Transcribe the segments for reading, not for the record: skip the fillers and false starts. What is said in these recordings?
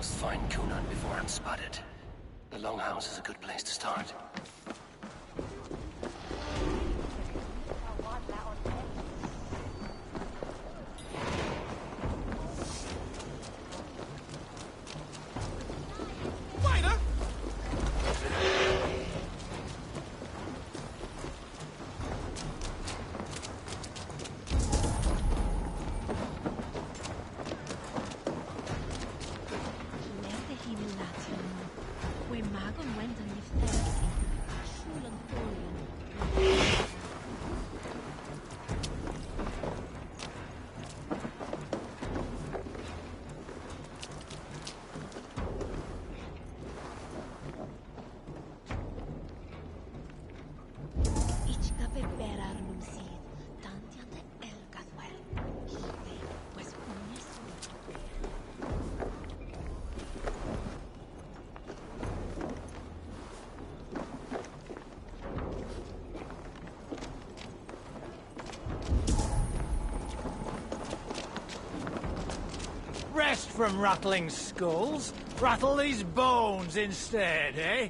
Must find Kunan before I'm spotted. The Longhouse is a good place to start. Rest from rattling skulls. Rattle these bones instead, eh?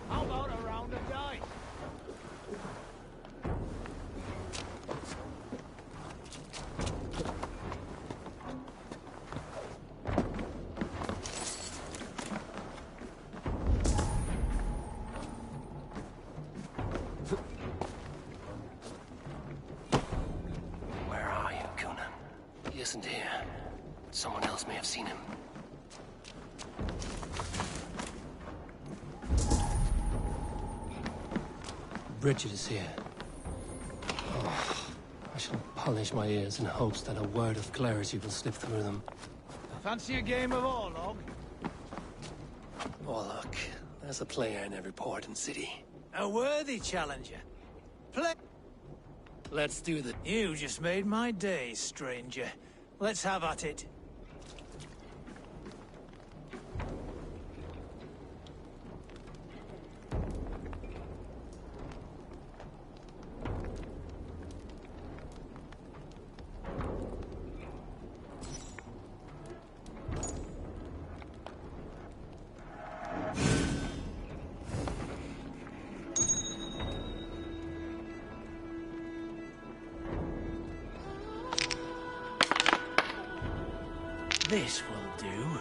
How about a round of dice? Where are you, Kunan? He isn't here. Someone else may have seen him. Bridget is here. Oh, I shall polish my ears in hopes that a word of clarity will slip through them. Fancy a game of Orlog? Oh, look. There's a player in every port and city. A worthy challenger. Play. Let's do the... You just made my day, stranger. Let's have at it. This will do.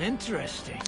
Interesting.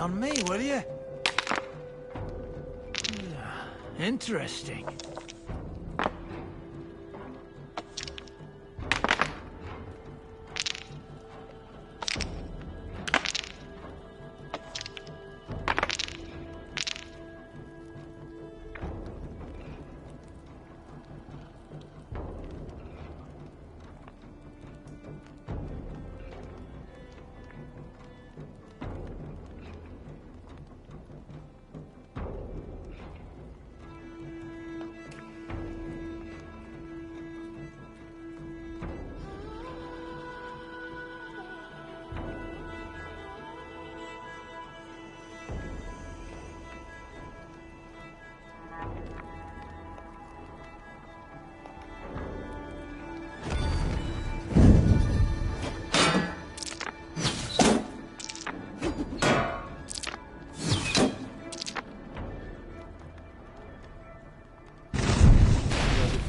on me, will you? Interesting.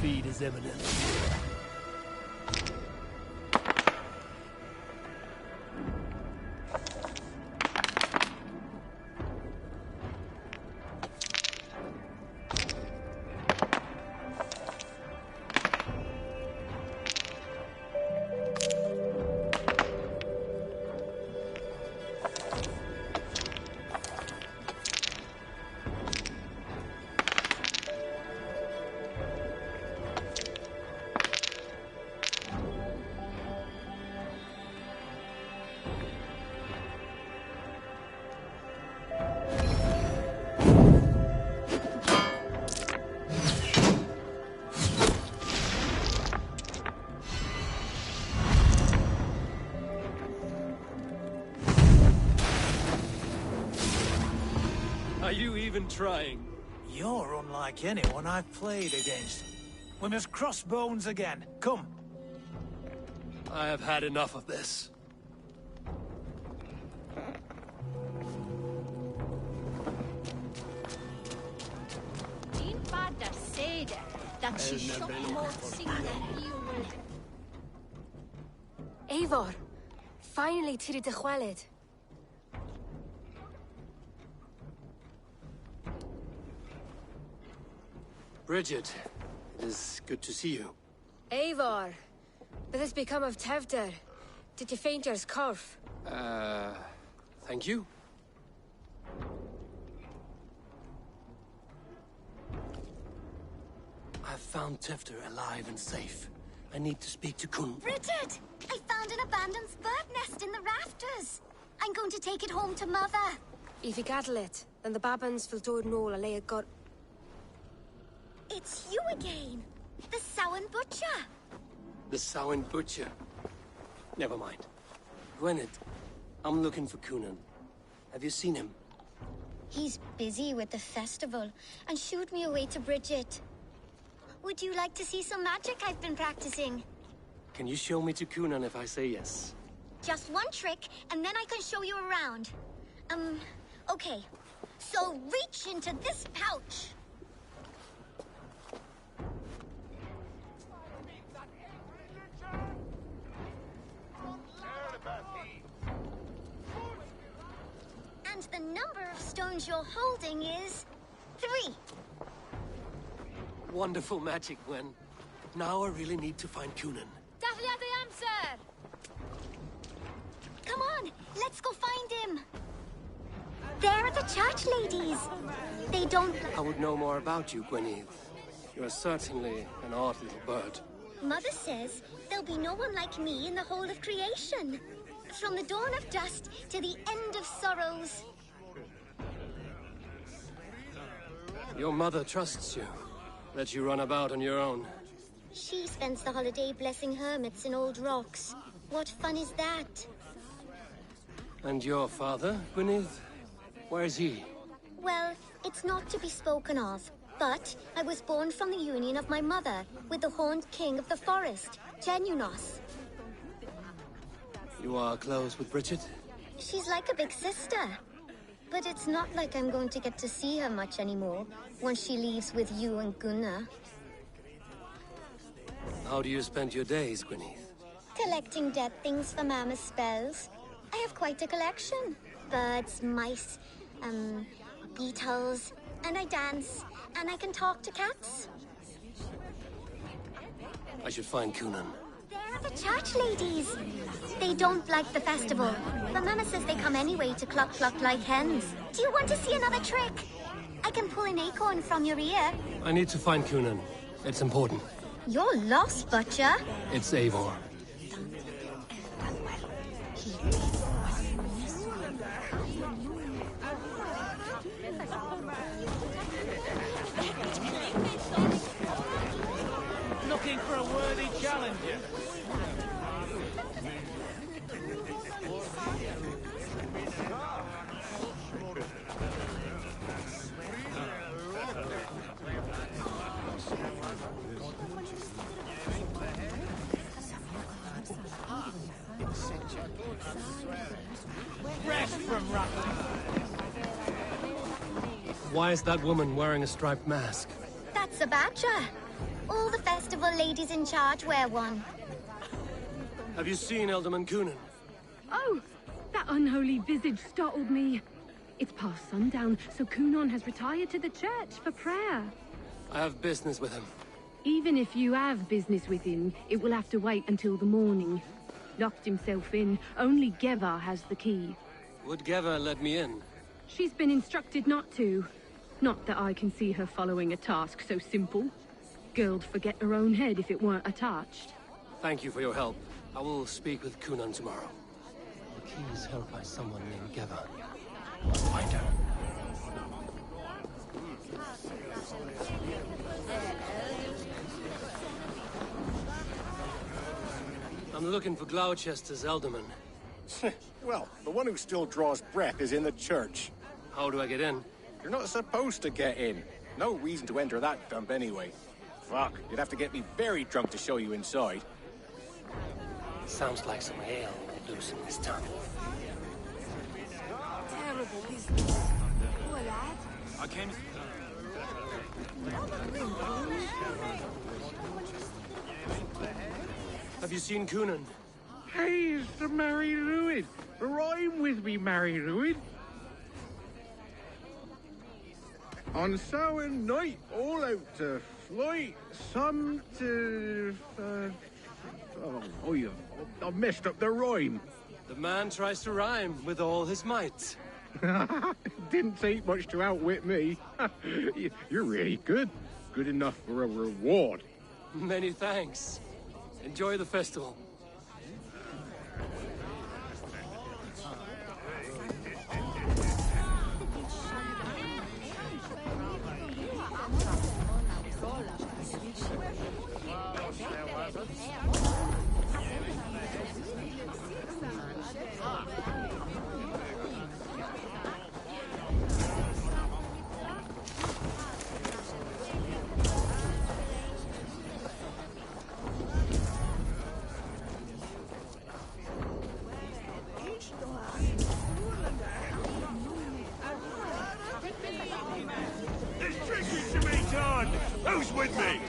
Defeat is imminent. Are you even trying? You're unlike anyone I've played against. We must cross bones again. Come. I have had enough of this. Eivor, finally tiri de chwaled. Bridget, it is good to see you. Eivor, what has become of Tevder? Did you faint your scarf? Thank you. I've found Tefter alive and safe. I need to speak to Kun. Bridget! I found an abandoned bird nest in the rafters. I'm going to take it home to Mother. If you cattle it, then the babans will do it all. I got. It's you again! The Samhain Butcher! The Samhain Butcher. Never mind. Gwyneth, I'm looking for Kunan. Have you seen him? He's busy with the festival and shooed me away to Bridget. Would you like to see some magic I've been practicing? Can you show me to Kunan if I say yes? Just one trick, and then I can show you around. Okay. So reach into this pouch. And the number of stones you're holding is 3. Wonderful magic, Gwen. Now I really need to find Kunan. Come on, let's go find him. There are the church ladies. They don't... I would know more about you, Gwyneth. You are certainly an odd little bird. Mother says there'll be no one like me in the whole of creation. From the dawn of dust to the end of sorrows. Your mother trusts you. Lets you run about on your own. She spends the holiday blessing hermits in old rocks. What fun is that? And your father, Gwyneth? Where is he? Well, it's not to be spoken of. But I was born from the union of my mother with the horned king of the forest, Genunos. You are close with Bridget? She's like a big sister. But it's not like I'm going to get to see her much anymore once she leaves with you and Gunnar. How do you spend your days, Gwyneth? Collecting dead things for Mama's spells. I have quite a collection. birds, mice, beetles, and I dance, and I can talk to cats. I should find Coonan. They're the church ladies. They don't like the festival, but Mama says they come anyway to cluck cluck like hens. Do you want to see another trick? I can pull an acorn from your ear. I need to find Coonan. It's important. You're lost, Butcher. It's Eivor. Looking for a worthy challenger. Rest from rattling. Why is that woman wearing a striped mask? That's a badger. All the festival ladies in charge wear one. Have you seen Alderman Coonan? Oh, that unholy visage startled me. It's past sundown, so Coonan has retired to the church for prayer. I have business with him. Even if you have business with him, it will have to wait until the morning. Locked himself in. Only Geva has the key. Would Geva let me in? She's been instructed not to. Not that I can see her following a task so simple. Girl'd forget her own head if it weren't attached. Thank you for your help. I will speak with Coonan tomorrow. The key is held by someone named Geva. Find her. I'm looking for Gloucester's alderman. Well, the one who still draws breath is in the church. How do I get in? You're not supposed to get in. No reason to enter that dump anyway. Fuck, you'd have to get me very drunk to show you inside. Sounds like some ale loose in his tongue. Terrible business. Poor lad. I came... Have you seen Coonan? Hey, it's the Mary Lewin. Rhyme with me, Mary Lewin. On Samhain night, all out to flight, some to... I've messed up the rhyme. The man tries to rhyme with all his might. Didn't take much to outwit me. You're really good. Good enough for a reward. Many thanks. Enjoy the festival. There's trickery to be done! Who's with me?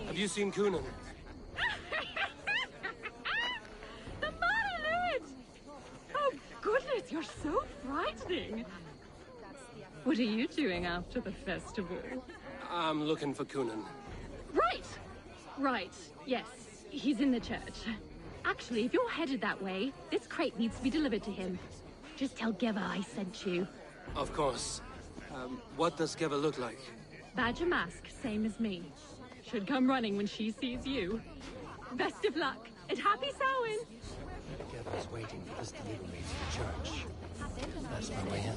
Have you seen Coonan? The Marilyn! Oh, goodness, you're so frightening. What are you doing after the festival? I'm looking for Coonan. Right. Yes, he's in the church. Actually, if you're headed that way, this crate needs to be delivered to him. Just tell Geva I sent you. Of course. What does Geva look like? Badger mask, same as me. Should come running when she sees you. Best of luck, and happy Samhain! Geva's waiting for this delivery to the church. That's my way in.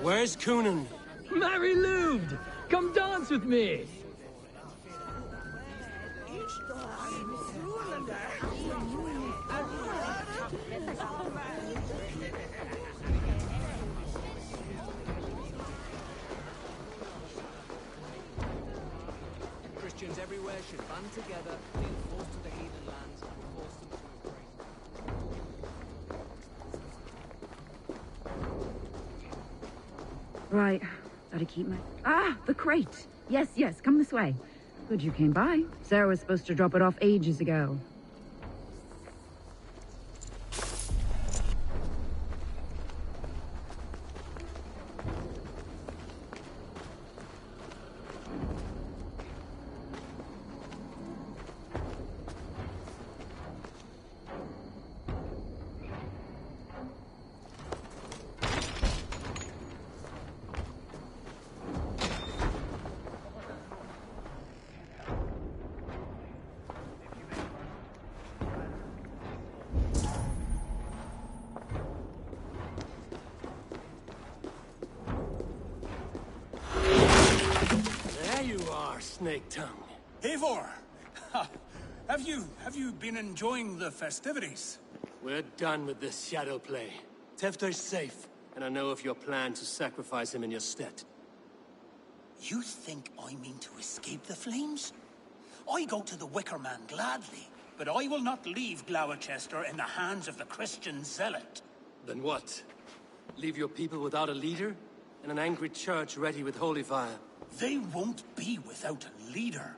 Where's Coonan? Mary Lubed! Come dance with me! Christians everywhere should band together, being forced to the heathen lands, and force them to embrace. Right, gotta keep my... Ah, the crate! Yes, yes, come this way. Good you came by. Sarah was supposed to drop it off ages ago. Snake tongue. Eivor! Have you been enjoying the festivities? We're done with this shadow play. Tefter's safe, and I know of your plan to sacrifice him in your stead. You think I mean to escape the flames? I go to the Wicker Man gladly, but I will not leave Gloucester in the hands of the Christian zealot. Then what? Leave your people without a leader? And an angry church ready with holy fire? They won't be without a leader.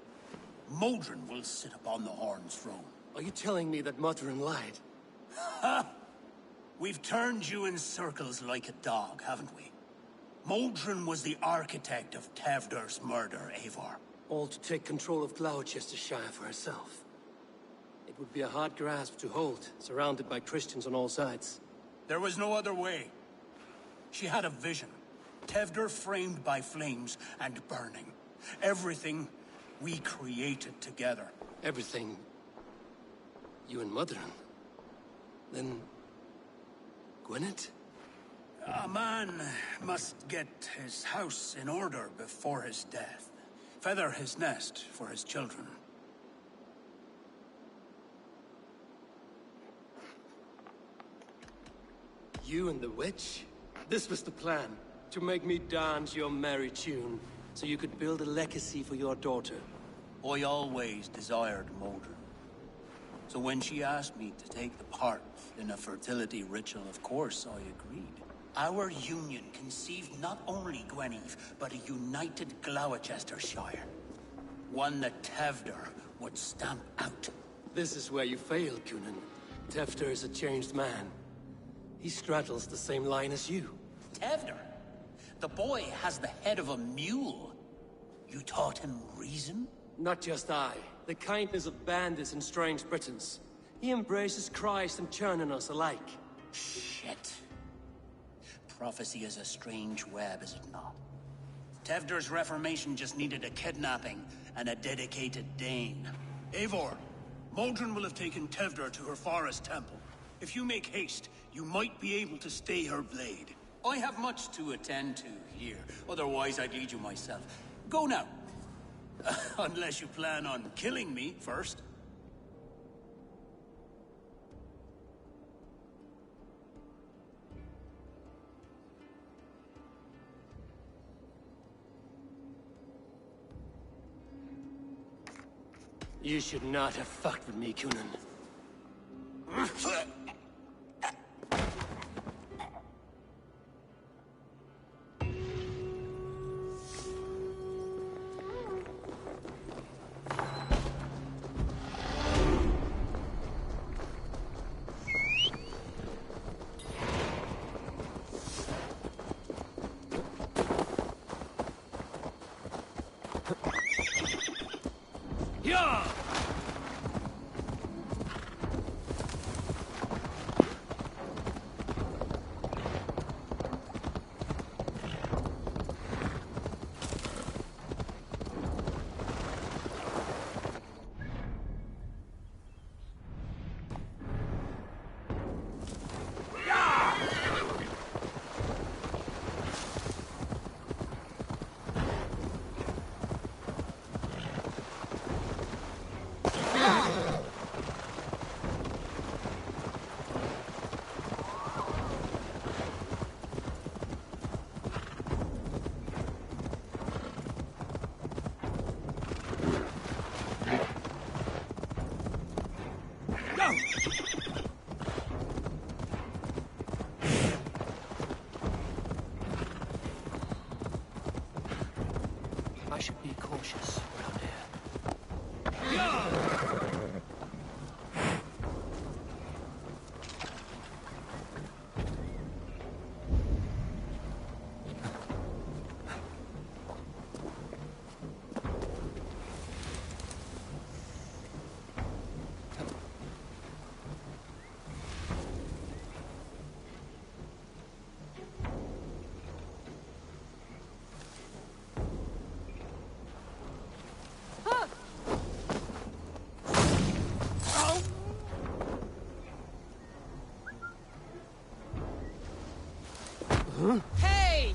Modron will sit upon the Horn's throne. Are you telling me that Modron lied? Ha! We've turned you in circles like a dog, haven't we? Modron was the architect of Tevder's murder, Eivor. All to take control of Gloucestershire for herself. It would be a hard grasp to hold, surrounded by Christians on all sides. There was no other way. She had a vision. Tevder framed by flames and burning. Everything we created together. Everything? You and Modron? Then... Gwyneth? A man must get his house in order before his death. Feather his nest for his children. You and the witch? This was the plan. To make me dance your merry tune, so you could build a legacy for your daughter. I always desired Modron. So when she asked me to take the part in a fertility ritual, of course I agreed. Our union conceived not only Gweneve, but a united Gloucestershire. One that Tevder would stamp out. This is where you failed, Cunan. Tefter is a changed man. He straddles the same line as you. Tevder? The boy has the head of a mule. You taught him reason? Not just I. The kindness of bandits and strange Britons. He embraces Christ and churning us alike. Shit. Prophecy is a strange web, is it not? Tevder's reformation just needed a kidnapping and a dedicated Dane. Eivor, Modron will have taken Tevder to her forest temple. If you make haste, you might be able to stay her blade. I have much to attend to here, otherwise I'd lead you myself. Go now. Unless you plan on killing me first. You should not have fucked with me, Cunan. should be cautious around here. Hey!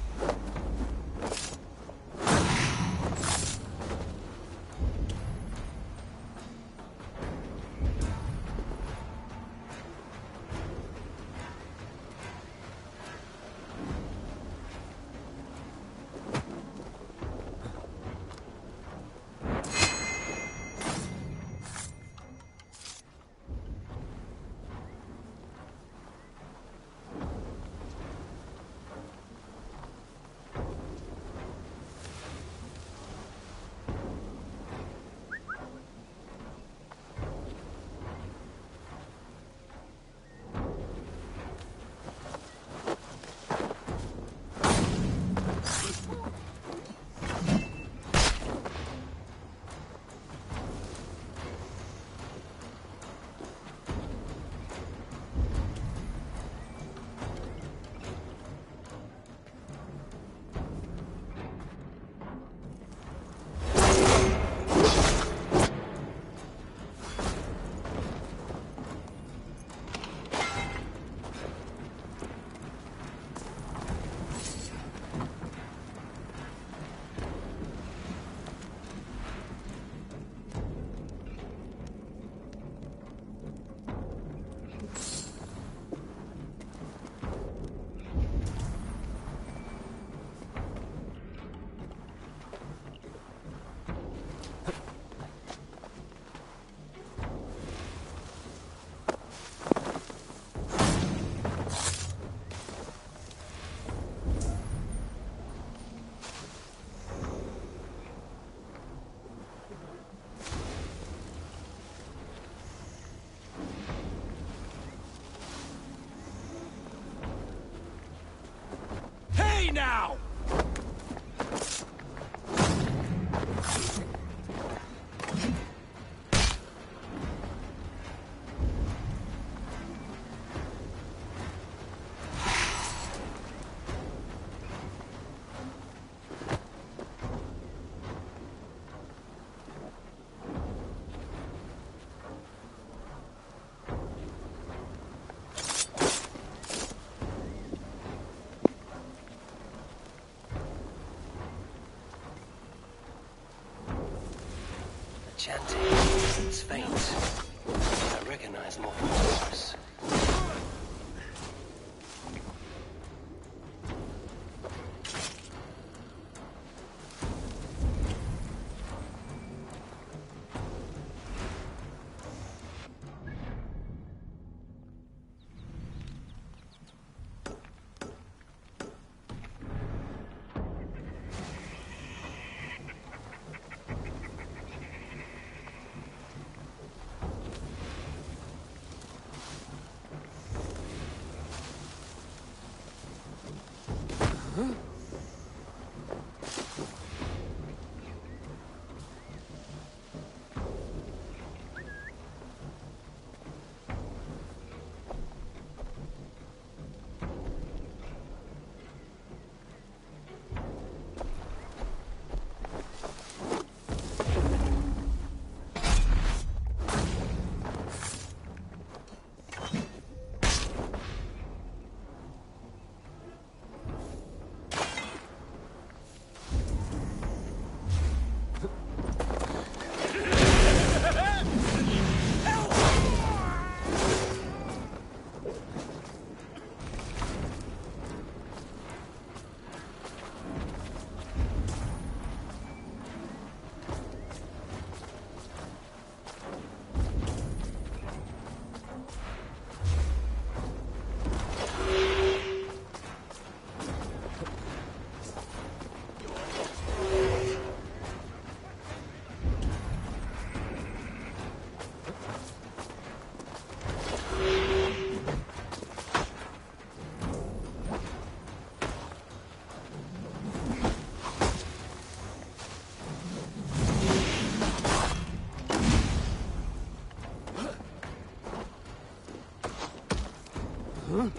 Now! Chanting. It's faint. I recognize more voices. Wait!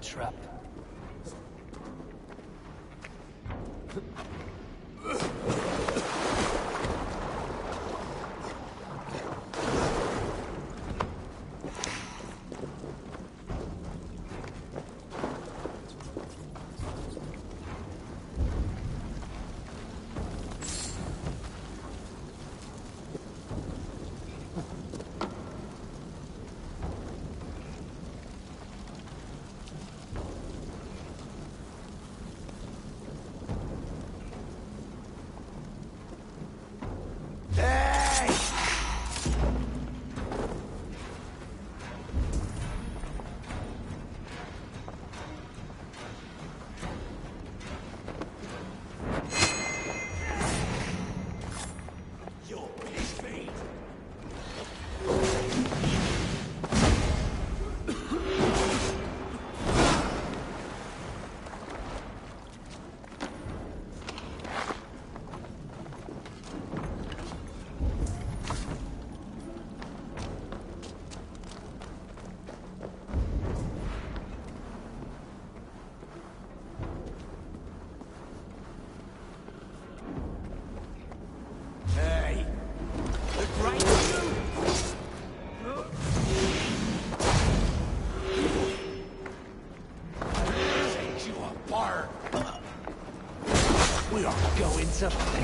trap. We are going to play.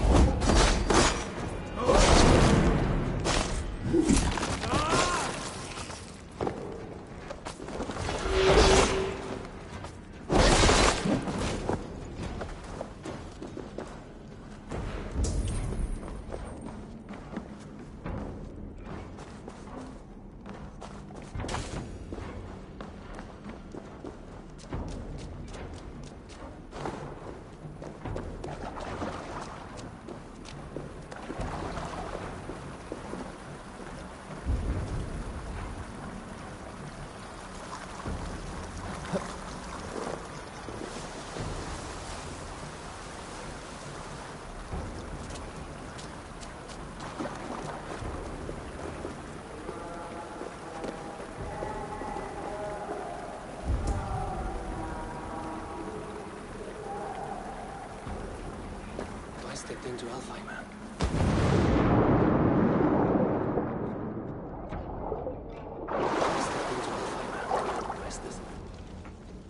Stepped into Alfheim, man.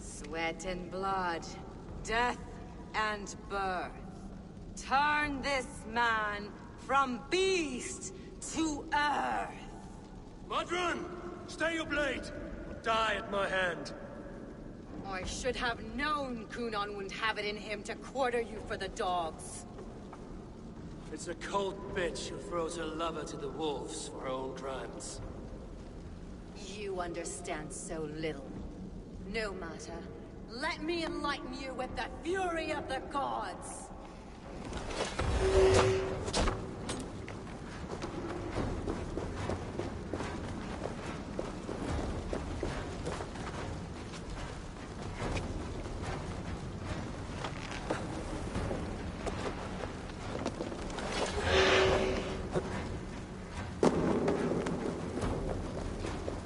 Sweat and blood, death and birth. Turn this man from beast to earth. Modron! Stay your blade! Or die at my hand. I should have known Kunon wouldn't have it in him to quarter you for the dogs. It's a cold bitch who throws her lover to the wolves for her own crimes. You understand so little. No matter. Let me enlighten you with the fury of the gods!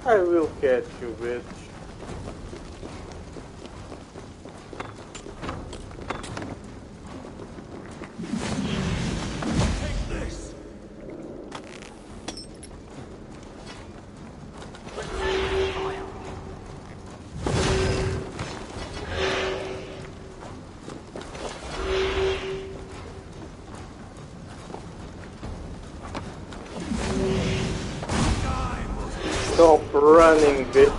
I will catch you, bitch. Take this! Stop running, bitch.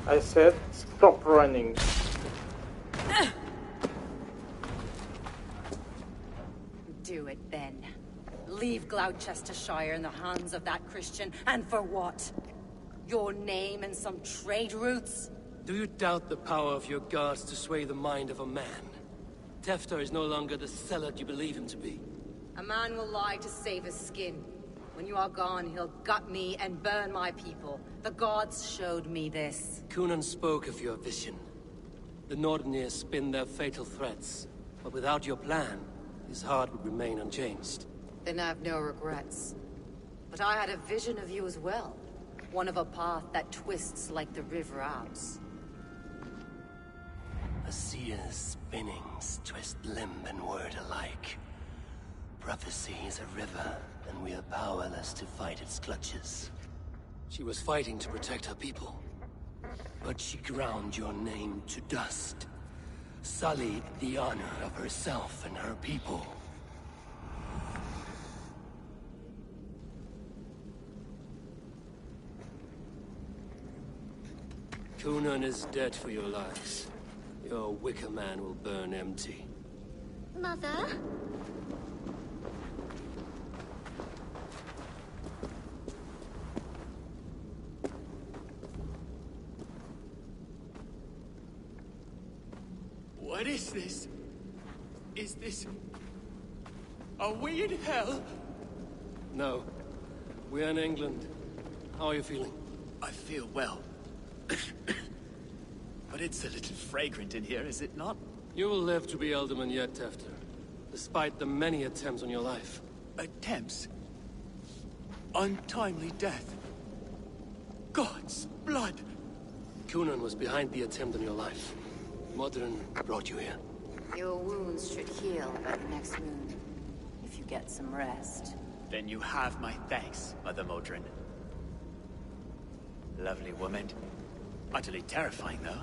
I said, stop running. Do it then. Leave Gloucestershire in the hands of that Christian, and for what? Your name and some trade routes? Do you doubt the power of your gods to sway the mind of a man? Tefter is no longer the zealot you believe him to be. A man will lie to save his skin. When you are gone, he'll gut me and burn my people. The gods showed me this. Cunan spoke of your vision. The Nordenir spin their fatal threats, but without your plan, his heart would remain unchanged. Then I have no regrets. But I had a vision of you as well. One of a path that twists like the river Alps. A seer's spinnings twist limb and word alike. Prophecy is a river, and we are powerless to fight its clutches. She was fighting to protect her people, but she ground your name to dust, sullied the honor of herself and her people. Cunan is dead for your lives. Your wicker man will burn empty. Mother? What is this? Is this... Are we in hell? No. We're in England. How are you feeling? I feel well. But it's a little fragrant in here, is it not? You will live to be Alderman yet, Tefter. Despite the many attempts on your life. Attempts? Untimely death? God's blood! Cunan was behind the attempt on your life. Modern brought you here. Your wounds should heal by the next moon, if you get some rest. Then you have my thanks, Mother Modron. Lovely woman. Utterly terrifying, though.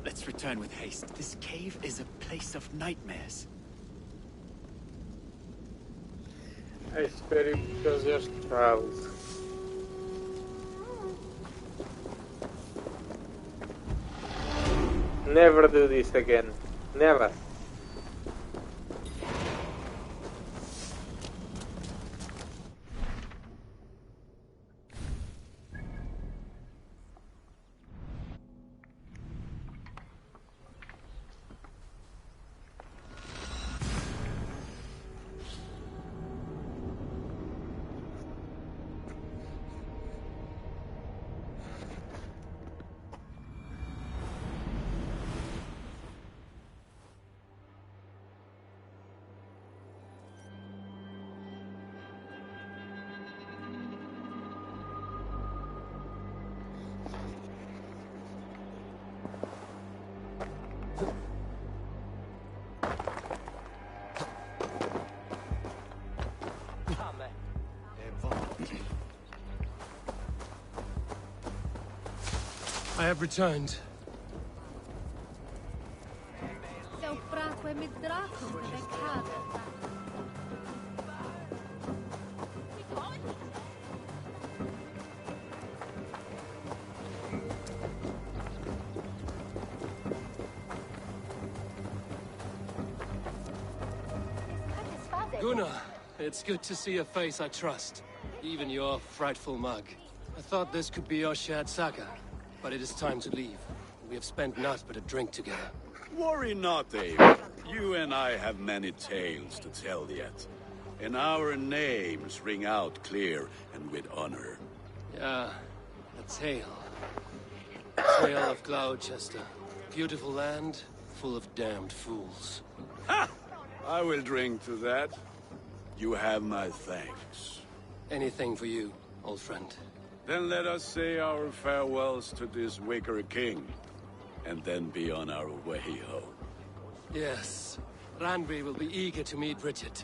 Let's return with haste. This cave is a place of nightmares. I spare you because you're child. Never do this again. Never. I have returned. Gunnar, it's good to see a face I trust. Even your frightful mug. I thought this could be our shared saga, but it is time to leave. We have spent naught but a drink together. Worry not, Eivor. You and I have many tales to tell yet. And our names ring out clear and with honor. Yeah, a tale. A tale of Gloucester. Beautiful land, full of damned fools. Ha! I will drink to that. You have my thanks. Anything for you, old friend. Then let us say our farewells to this Wicker King, and then be on our way home. Yes, Randvi will be eager to meet Richard.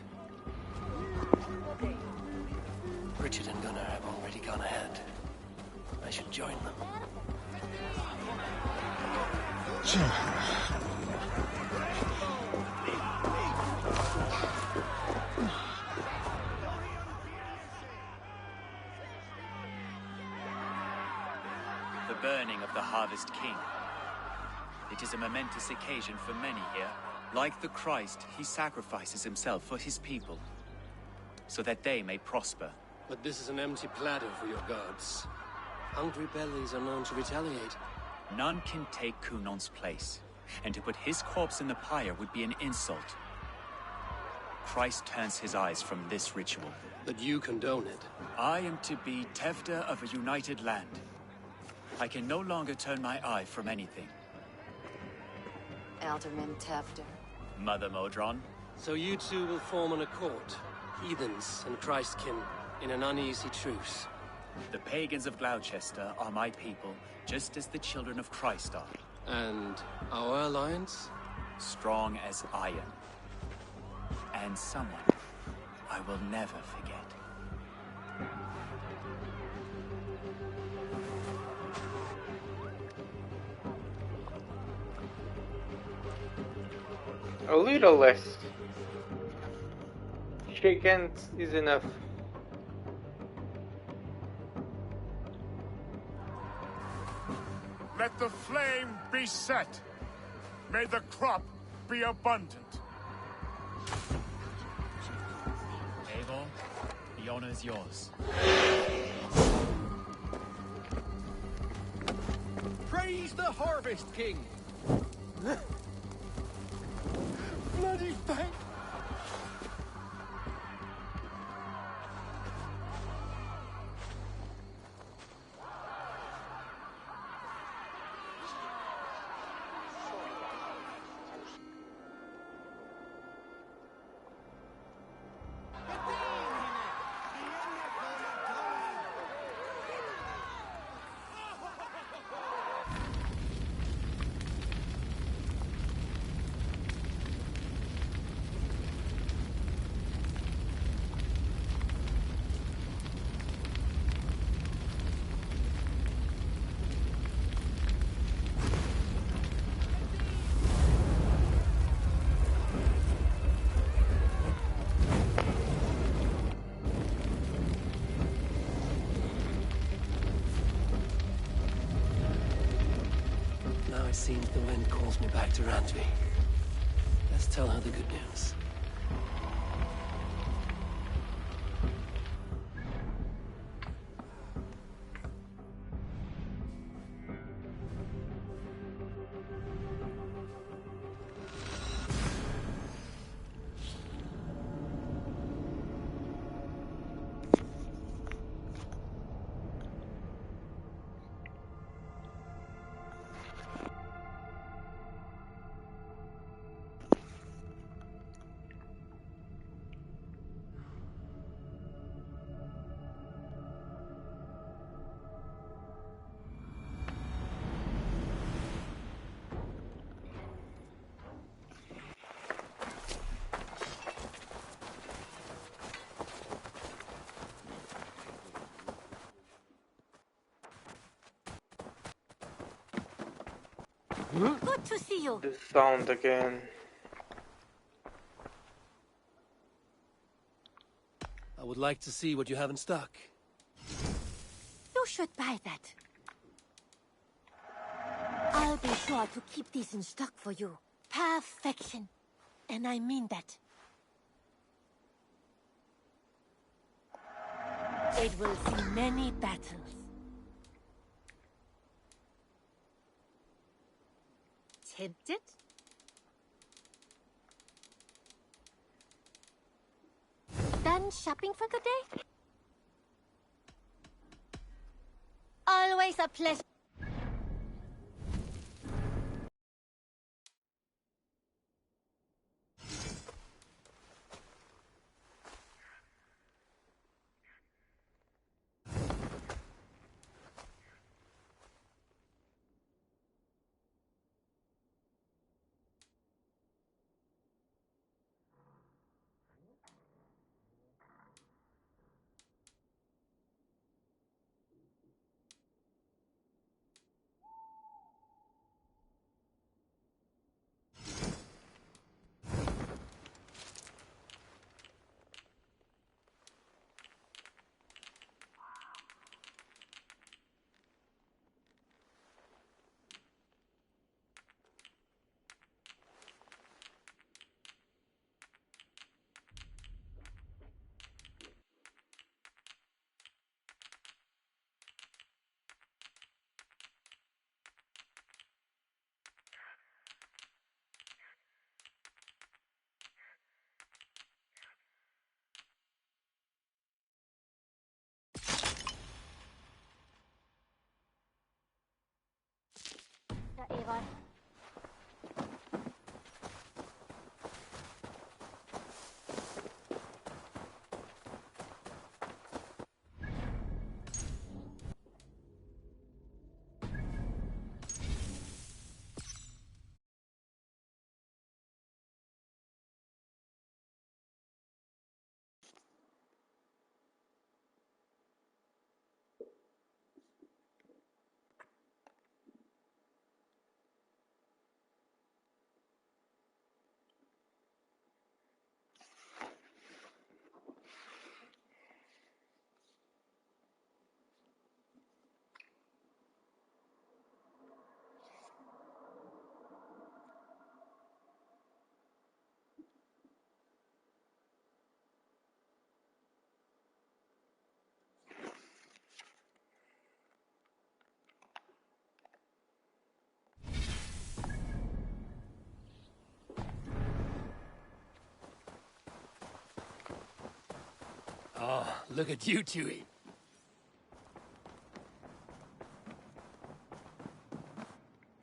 Richard and Gunnar have already gone ahead. I should join them. The burning of the Harvest King. It is a momentous occasion for many here. Like the Christ, he sacrifices himself for his people, so that they may prosper. But this is an empty platter for your gods. Hungry bellies are known to retaliate. None can take Cunan's place. and to put his corpse in the pyre would be an insult. Christ turns his eyes from this ritual. But you condone it. I am to be Tevda of a united land. I can no longer turn my eye from anything. Alderman Tevder. Mother Modron. So you two will form an accord, heathens and Christkin, in an uneasy truce. The pagans of Gloucester are my people, just as the children of Christ are. And our alliance? Strong as iron. And someone I will never forget. A little less. Shake hands is enough. Let the flame be set. May the crop be abundant. Eivor, the honor is yours. Praise the Harvest King! Bloody thank. Now it seems the wind calls me back to Randvi. Let's tell her the good news. Good to see you. The sound again. I would like to see what you have in stock. You should buy that. I'll be sure to keep these in stock for you. Perfection. And I mean that. It will see many battles. Tempted? Done shopping for the day? Always a pleasure. Eivor. Oh, look at you, Chewie.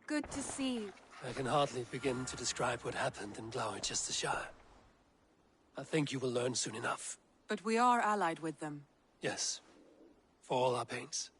Good to see you. I can hardly begin to describe what happened in Gloucestershire. I think you will learn soon enough. But we are allied with them. Yes, for all our pains.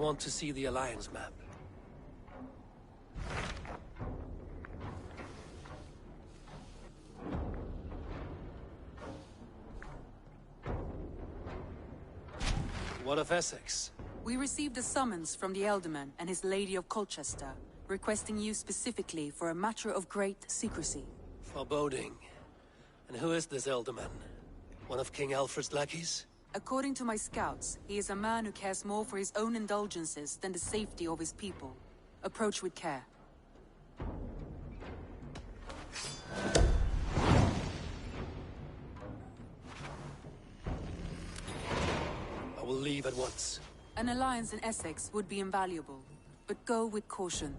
want to see the Alliance map. What of Essex? We received a summons from the Elderman and his Lady of Colchester, requesting you specifically for a matter of great secrecy. Foreboding. And who is this Elderman? One of King Alfred's lackeys? According to my scouts, he is a man who cares more for his own indulgences than the safety of his people. Approach with care. I will leave at once. An alliance in Essex would be invaluable, but go with caution.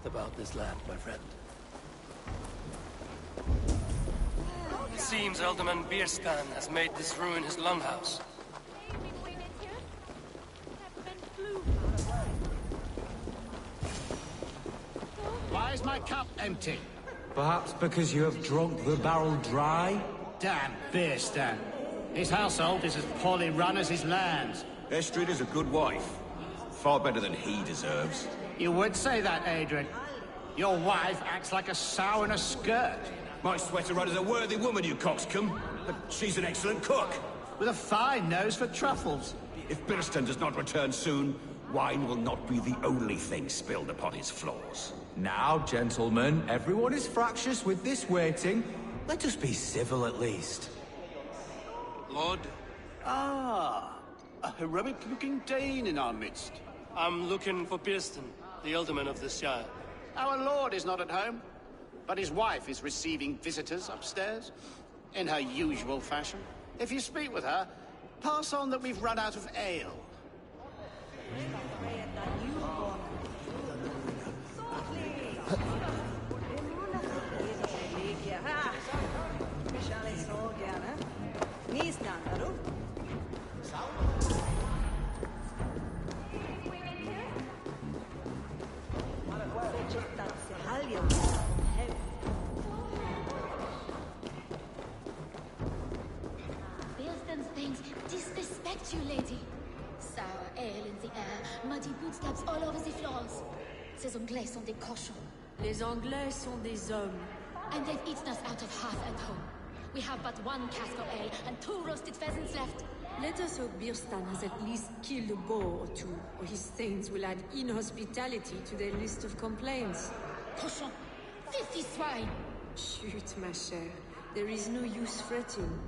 About this land, my friend. It seems Alderman Bierstan has made this ruin his longhouse. Why is my cup empty? Perhaps because you have drunk the barrel dry? Damn Bierstan. His household is as poorly run as his lands. Estrid is a good wife. Far better than he deserves. You would say that, Adrian. Your wife acts like a sow in a skirt. My sweater run is a worthy woman, you coxcomb. But she's an excellent cook. With a fine nose for truffles. If Birston does not return soon, wine will not be the only thing spilled upon his floors. Now, gentlemen, everyone is fractious with this waiting. Let us be civil at least. Lord? Ah, a heroic-looking Dane in our midst. I'm looking for Birston, the Alderman of this Shire. Our lord is not at home, but his wife is receiving visitors upstairs, in her usual fashion. If you speak with her, pass on that we've run out of ale. Bilston's things disrespect you, lady. Sour ale in the air, muddy footsteps all over the floors. Ces Anglais sont des cochons. Les Anglais sont des hommes. And they've eaten us out of half at home. We have but one cask of ale and 2 roasted pheasants left. Let us hope Birstan has at least killed a boar or 2, or his thanes will add inhospitality to their list of complaints. Cochon! 50 swine! Chut, ma chère. There is no use fretting.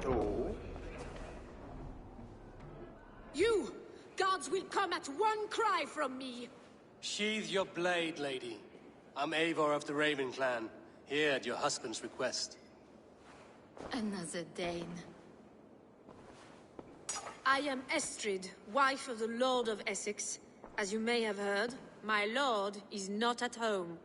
Oh? You! Guards will come at one cry from me! Sheathe your blade, lady. I'm Eivor of the Raven clan, here at your husband's request. Another Dane. I am Estrid, wife of the Lord of Essex. As you may have heard, My lord is not at home.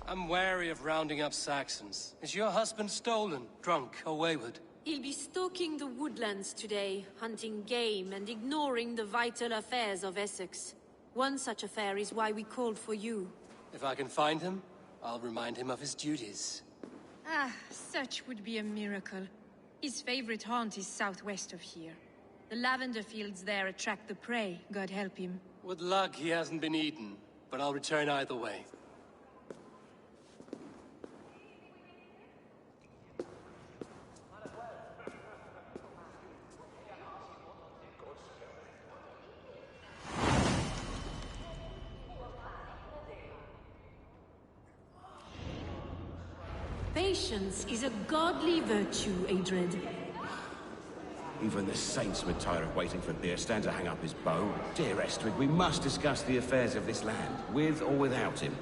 I'm wary of rounding up Saxons. Is your husband stolen, drunk, or wayward? He'll be stalking the woodlands today, hunting game and ignoring the vital affairs of Essex. One such affair is why we called for you. If I can find him, I'll remind him of his duties. Ah, such would be a miracle. His favorite haunt is southwest of here. The lavender fields there attract the prey, God help him. With luck, he hasn't been eaten, but I'll return either way. Patience is a godly virtue, Adred. Even the saints would tire of waiting for Bierstan to hang up his bow. Dear Estrid, we must discuss the affairs of this land, with or without him.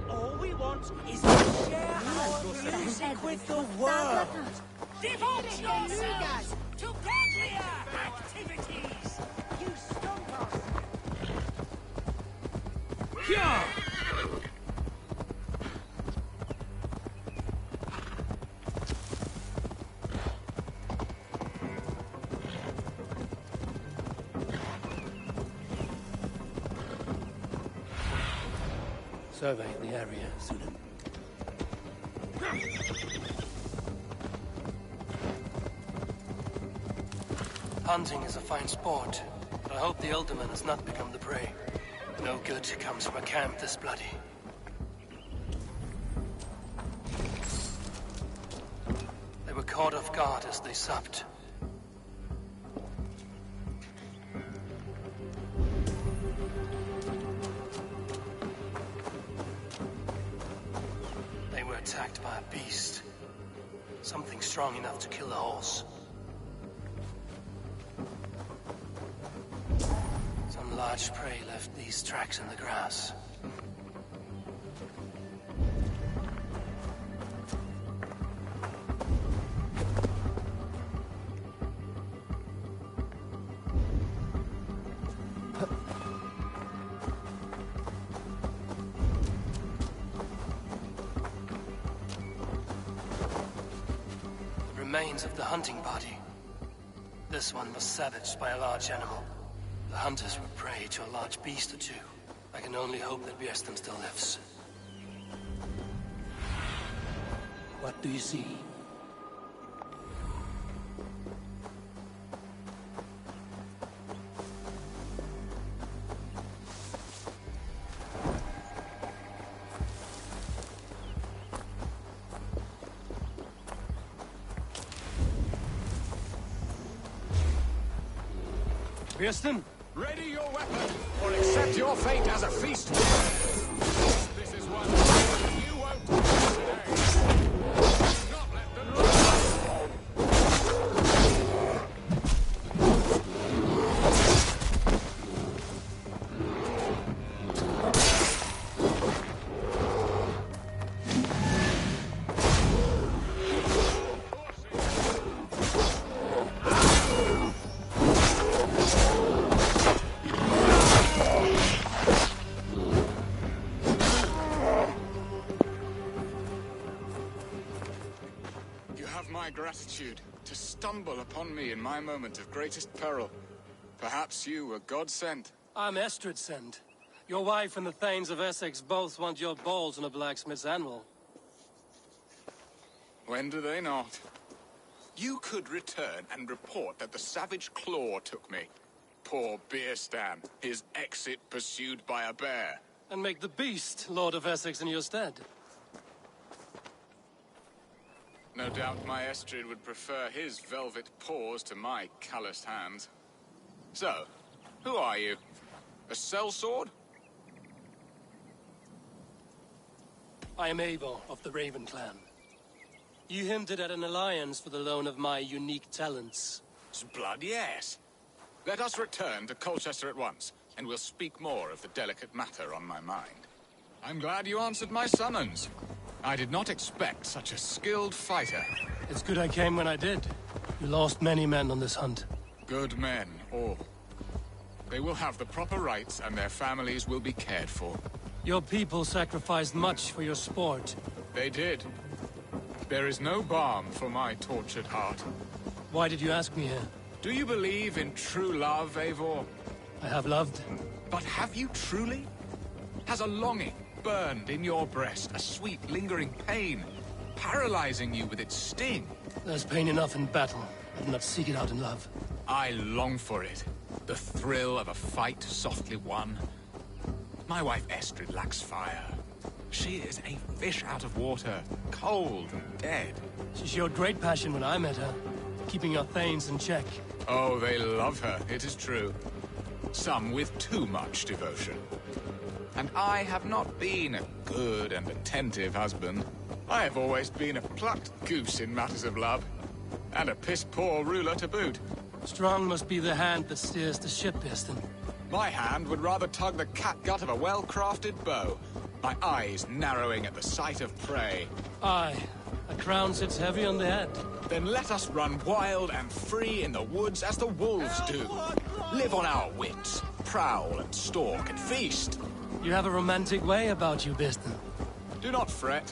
All we want is to share our music with the world. Devote yourselves to godlier activities. You stump us. Yeah. Survey the area, Sudan. Hunting is a fine sport, but I hope the Alderman has not become the prey. No good comes from a camp this bloody. They were caught off guard as they supped. They were attacked by a beast. Something strong enough to kill a horse. Some large prey left these tracks in the grass. Remains of the hunting party. This one was savaged by a large animal. The hunters were prey to a large beast or two. I can only hope that Bierstan still lives. What do you see? Bierstan? Ready your weapon, or accept your fate as a feast. This is one you won't today. Not let them my gratitude to stumble upon me in my moment of greatest peril. Perhaps you were God sent. I'm Estrid sent. Your wife and the Thanes of Essex both want your balls on a blacksmith's anvil. When do they not? You could return and report that the savage claw took me. Poor Bierstan, his exit pursued by a bear. And make the beast Lord of Essex in your stead. No doubt my Estrid would prefer his velvet paws to my calloused hands. So, who are you? A sellsword? I am Eivor of the Raven Clan. You hinted at an alliance for the loan of my unique talents. Blood, yes. Let us return to Colchester at once, and we'll speak more of the delicate matter on my mind. I'm glad you answered my summons. I did not expect such a skilled fighter. It's good I came when I did. You lost many men on this hunt. Good men, all. They will have the proper rights, and their families will be cared for. Your people sacrificed much for your sport. They did. There is no balm for my tortured heart. Why did you ask me here? Do you believe in true love, Eivor? I have loved. But have you truly? Has a longing burned in your breast, a sweet, lingering pain, paralyzing you with its sting? There's pain enough in battle. I do not seek it out in love. I long for it. The thrill of a fight softly won. My wife Estrid lacks fire. She is a fish out of water, cold and dead. She showed great passion when I met her, keeping her thanes in check. Oh, they love her, it is true. Some with too much devotion. And I have not been a good and attentive husband. I have always been a plucked goose in matters of love. And a piss-poor ruler to boot. Strong must be the hand that steers the ship, Piston. My hand would rather tug the catgut of a well-crafted bow. My eyes narrowing at the sight of prey. Aye. A crown sits heavy on the head. Then let us run wild and free in the woods as the wolves do. Live on our wits. Prowl and stalk and feast. You have a romantic way about you, Piston. Do not fret.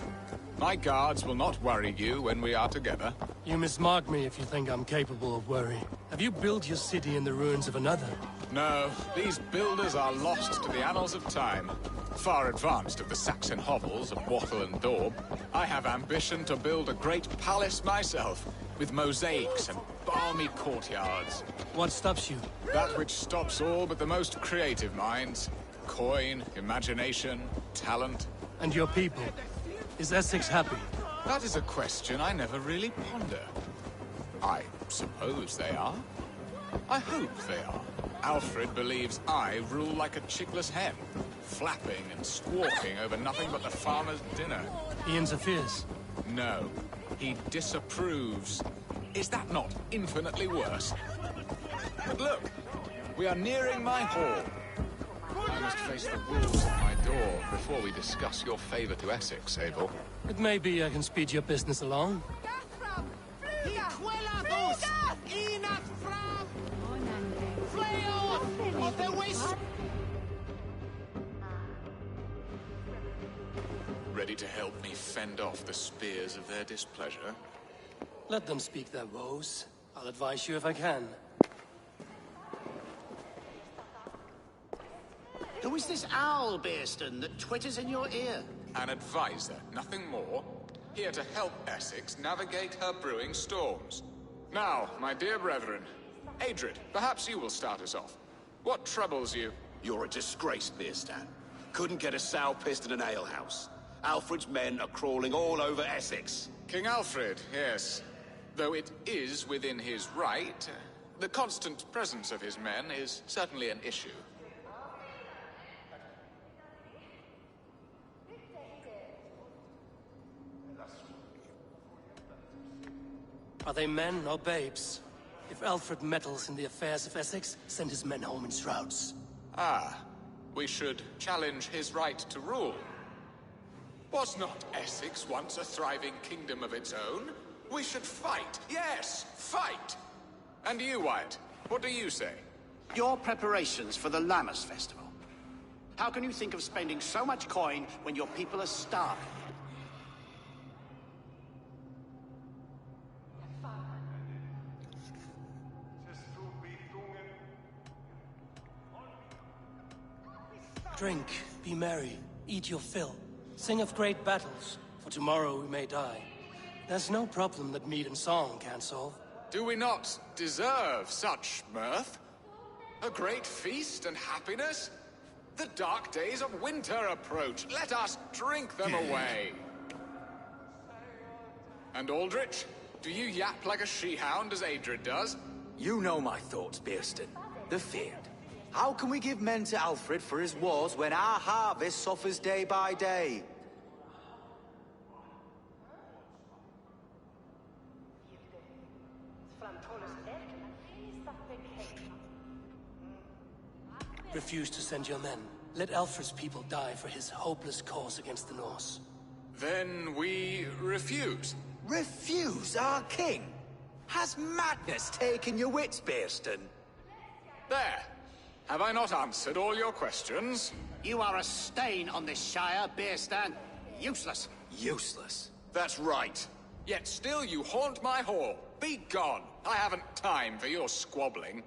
My guards will not worry you when we are together. You mismark me if you think I'm capable of worry. Have you built your city in the ruins of another? No, these builders are lost to the annals of time. Far advanced of the Saxon hovels of Wattle and Daub, I have ambition to build a great palace myself, with mosaics and balmy courtyards. What stops you? That which stops all but the most creative minds. Coin, imagination, talent. And your people? Is Essex happy? That is a question I never really ponder. I suppose they are. I hope they are. Alfred believes I rule like a chickless hen, flapping and squawking over nothing but the farmer's dinner. He interferes? No, he disapproves. Is that not infinitely worse? But look, we are nearing my hall. I must face the wolves at my door before we discuss your favor to Essex, Abel. It may be I can speed your business along. Ready to help me fend off the spears of their displeasure? Let them speak their woes. I'll advise you if I can. Who is this owl, Bearston, that twitters in your ear? An advisor, nothing more. Here to help Essex navigate her brewing storms. Now, my dear brethren, Adrid, perhaps you will start us off. What troubles you? You're a disgrace, Beerstan. Couldn't get a sow pissed in an alehouse. Alfred's men are crawling all over Essex. King Alfred, yes. Though it is within his right, the constant presence of his men is certainly an issue. Are they men or babes? If Alfred meddles in the affairs of Essex, send his men home in shrouds. Ah, we should challenge his right to rule. Was not Essex once a thriving kingdom of its own? We should fight, yes, fight! And you, Wyatt, what do you say? Your preparations for the Lammas Festival. How can you think of spending so much coin when your people are starving? Drink, be merry, eat your fill. Sing of great battles, for tomorrow we may die. There's no problem that meat and song can't solve. Do we not deserve such mirth? A great feast and happiness? The dark days of winter approach. Let us drink them away. And Aldrich? Do you yap like a she-hound as Adred does? You know my thoughts, Bearston. The feared. How can we give men to Alfred for his wars when our harvest suffers day by day? Refuse to send your men. Let Alfred's people die for his hopeless cause against the Norse. Then we refuse. Refuse our king? Has madness taken your wits, Bearston? There. Have I not answered all your questions? You are a stain on this Shire, Bearstan. Useless. Useless? That's right. Yet still you haunt my hall. Be gone. I haven't time for your squabbling.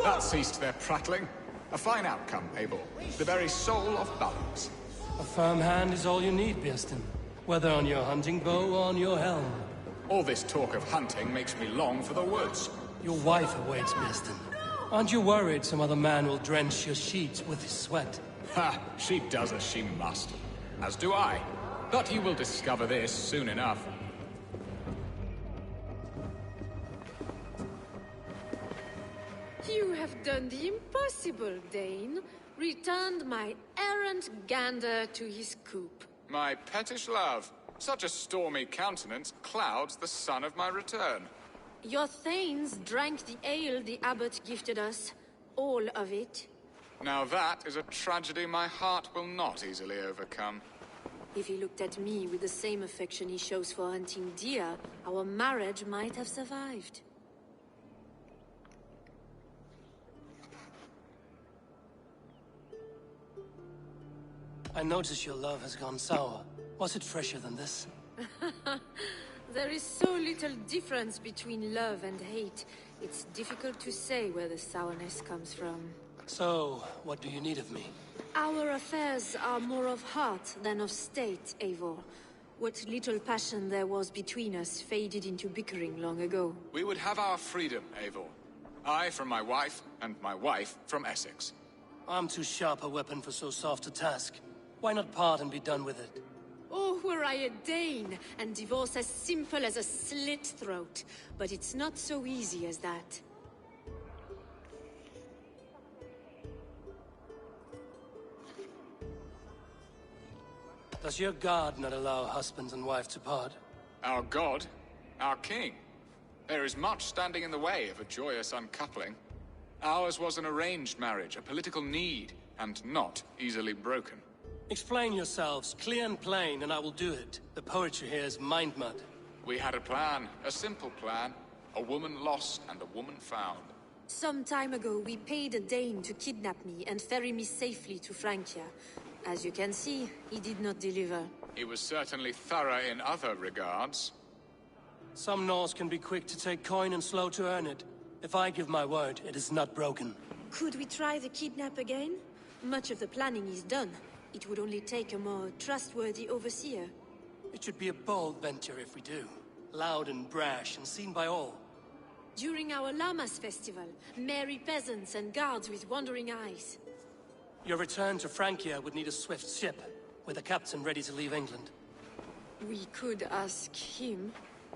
That ceased their prattling. A fine outcome, Eivor. The very soul of balance. A firm hand is all you need, Bearston. Whether on your hunting bow or on your helm. All this talk of hunting makes me long for the woods. Your wife awaits, Bearston. Aren't you worried some other man will drench your sheets with his sweat? Ha! She does as she must. As do I. But you will discover this soon enough. You have done the impossible, Dane. Returned my errant gander to his coop. My pettish love. Such a stormy countenance clouds the sun of my return. Your thanes drank the ale the abbot gifted us. All of it. Now that is a tragedy my heart will not easily overcome. If he looked at me with the same affection he shows for hunting deer, our marriage might have survived. I notice your love has gone sour. Was it fresher than this? There is so little difference between love and hate. It's difficult to say where the sourness comes from. So, what do you need of me? Our affairs are more of heart than of state, Eivor. What little passion there was between us faded into bickering long ago. We would have our freedom, Eivor. I from my wife, and my wife from Essex. I'm too sharp a weapon for so soft a task. Why not part and be done with it? Oh, were I a Dane, and divorce as simple as a slit throat. But it's not so easy as that. Does your god not allow husbands and wife to part? Our god? Our king? There is much standing in the way of a joyous uncoupling. Ours was an arranged marriage, a political need, and not easily broken. Explain yourselves, clear and plain, and I will do it. The poetry here is mind mud. We had a plan, a simple plan. A woman lost and a woman found. Some time ago, we paid a Dane to kidnap me and ferry me safely to Francia. As you can see, he did not deliver. He was certainly thorough in other regards. Some Norse can be quick to take coin and slow to earn it. If I give my word, it is not broken. Could we try the kidnap again? Much of the planning is done. It would only take a more trustworthy overseer. It should be a bold venture if we do. Loud and brash and seen by all. During our Llamas festival, merry peasants and guards with wandering eyes. Your return to Francia would need a swift ship, with a captain ready to leave England. We could ask him.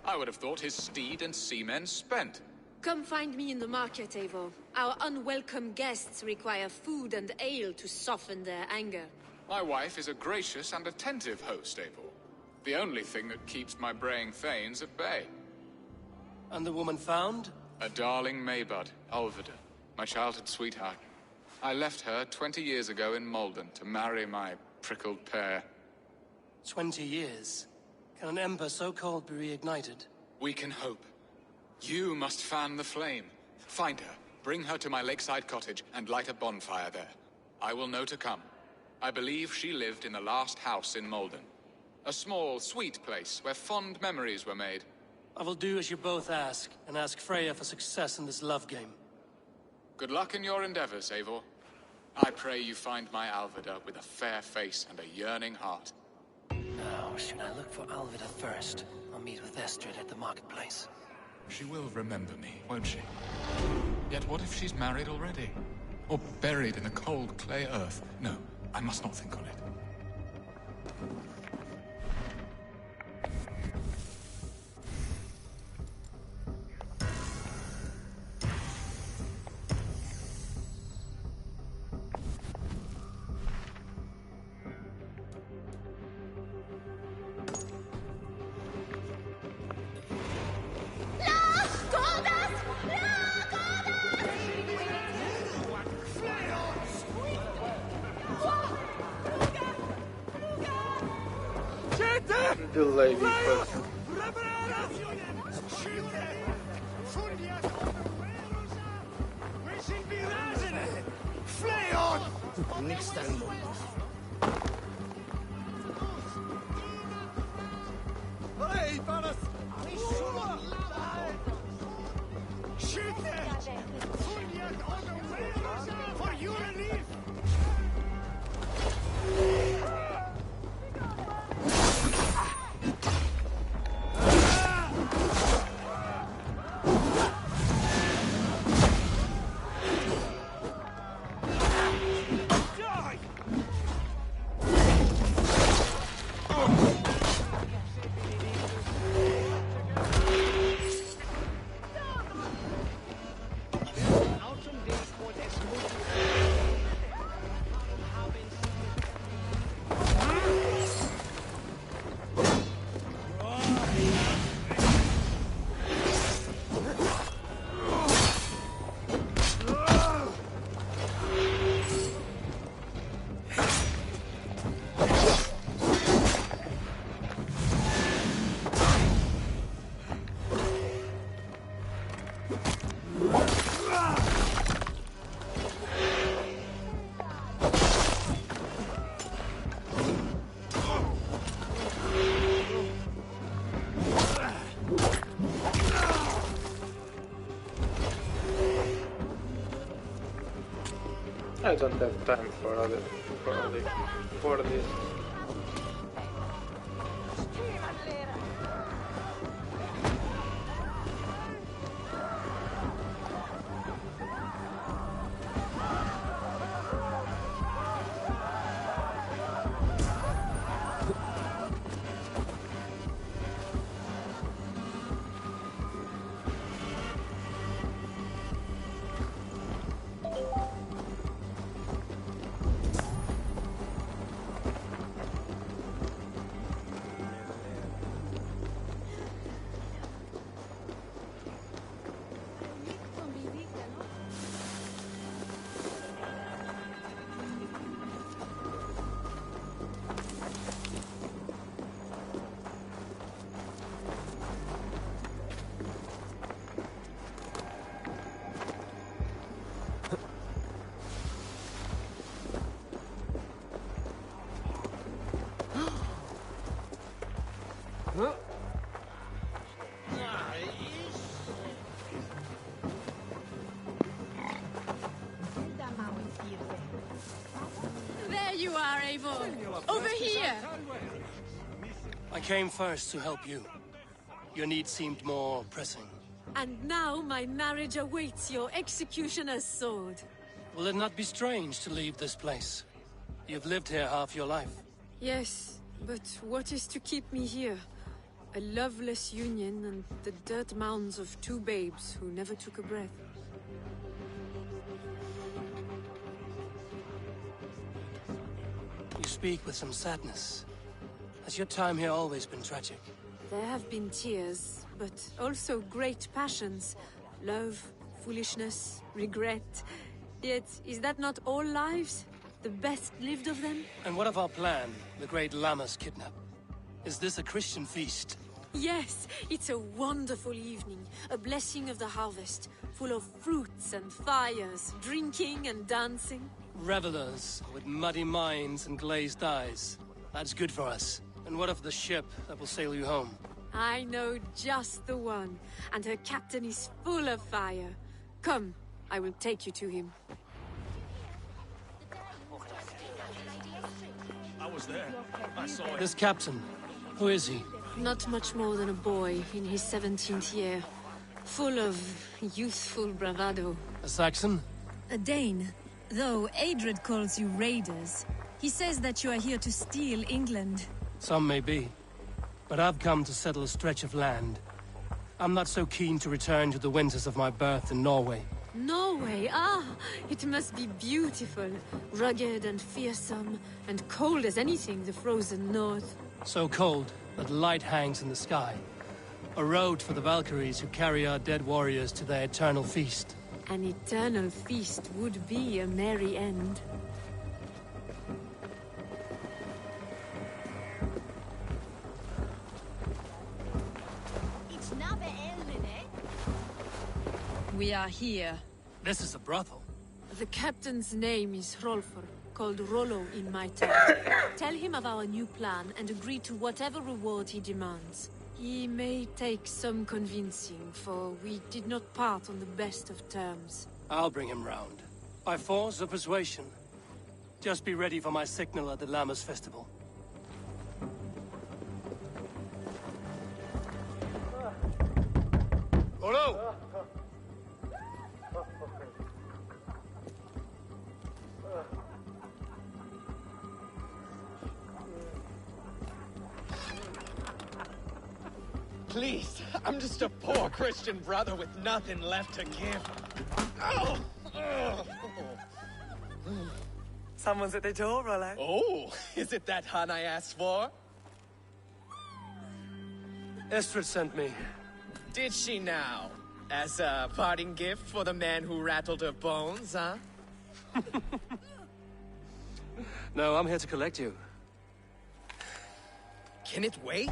I would have thought his steed and seamen spent. Come find me in the market, Eivor. Our unwelcome guests require food and ale to soften their anger. My wife is a gracious and attentive host, Eivor. The only thing that keeps my braying thanes at bay. And the woman found? A darling Maybud, Alvida, my childhood sweetheart. I left her 20 years ago in Malden to marry my prickled pair. 20 years? Can an ember so cold be reignited? We can hope. You must fan the flame. Find her, bring her to my lakeside cottage, and light a bonfire there. I will know to come. I believe she lived in the last house in Malden. A small, sweet place where fond memories were made. I will do as you both ask, and ask Freya for success in this love game. Good luck in your endeavors, Eivor. I pray you find my Alvida with a fair face and a yearning heart. Now, should I look for Alvida first, or meet with Estrid at the marketplace? She will remember me, won't she? Yet what if she's married already? Or buried in the cold clay earth? No, I must not think on it. The lady first. Nichts dein Mund. Hey, Varas! For your relief! I don't have time for this. There you are, Eivor. Over here. I came first to help you. Your need seemed more pressing. And now my marriage awaits your executioner's sword. Will it not be strange to leave this place? You've lived here half your life. Yes, but what is to keep me here? A loveless union and the dirt mounds of two babes who never took a breath. You speak with some sadness. Has your time here always been tragic? There have been tears, but also great passions. Love, foolishness, regret. Yet, is that not all lives? The best lived of them? And what of our plan, the great Lamma's kidnap? Is this a Christian feast? Yes, it's a wonderful evening. A blessing of the harvest, full of fruits and fires, drinking and dancing. Revelers with muddy minds and glazed eyes. That's good for us. And what of the ship that will sail you home? I know just the one, and her captain is full of fire. Come, I will take you to him. I was there. I saw it. This captain, who is he? Not much more than a boy in his 17th year. Full of youthful bravado. A Saxon? A Dane. Though Adred calls you raiders. He says that you are here to steal England. Some may be. But I've come to settle a stretch of land. I'm not so keen to return to the winters of my birth in Norway. Norway, it must be beautiful. Rugged and fearsome, and cold as anything the frozen north. So cold that light hangs in the sky. A road for the Valkyries who carry our dead warriors to their eternal feast. An eternal feast would be a merry end. We are here. This is a brothel. The captain's name is Hrolfr, called Rollo in my town. Tell him of our new plan and agree to whatever reward he demands. He may take some convincing, for we did not part on the best of terms. I'll bring him round. By force or persuasion. Just be ready for my signal at the Lammas festival. Rollo! Please, I'm just a poor Christian brother with nothing left to give. Oh! Someone's at the door, Rollo. Oh, is it that hun I asked for? Estrid sent me. Did she now? As a parting gift for the man who rattled her bones, huh? No, I'm here to collect you. Can it wait?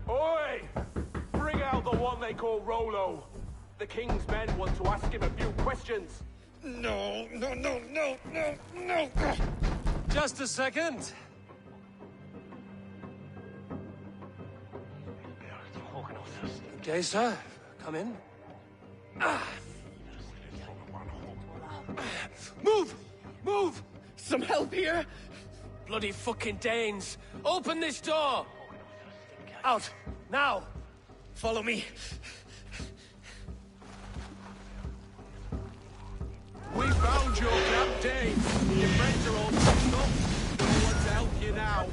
Oi! Bring out the one they call Rollo. The king's men want to ask him a few questions. No. Just a second. Okay, sir. Come in. Move! Move! Some help here? Bloody fucking Danes! Open this door! Out! Now! Follow me. We found your camp, Dane. Your friends are all fucked up. No one to help you now.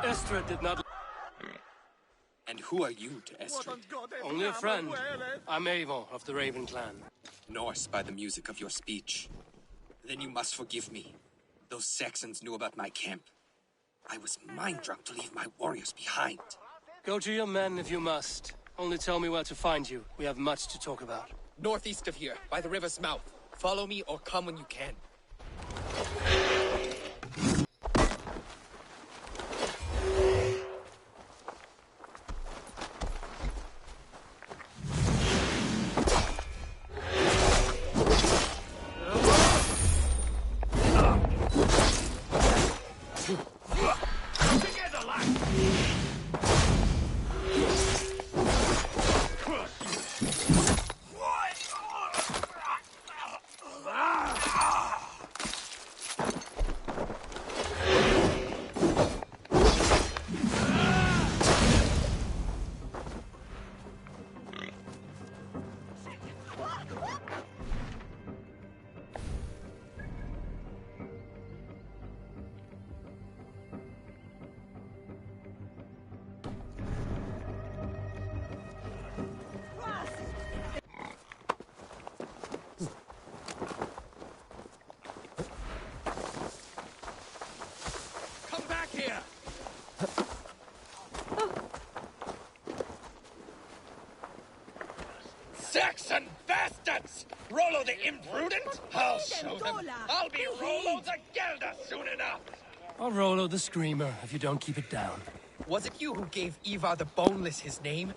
Estrid did not... And who are you to Estrid? Only a friend. I'm Avon of the Raven clan. Norse by the music of your speech. Then you must forgive me. Those Saxons knew about my camp. I was mind-drunk to leave my warriors behind. Go to your men if you must. Only tell me where to find you. We have much to talk about. Northeast of here, by the river's mouth. Follow me or come when you can. Saxon bastards! Rollo the imprudent? I'll show them. I'll be Rollo the Gelder soon enough! Or Rollo the Screamer, if you don't keep it down. Was it you who gave Ivar the Boneless his name?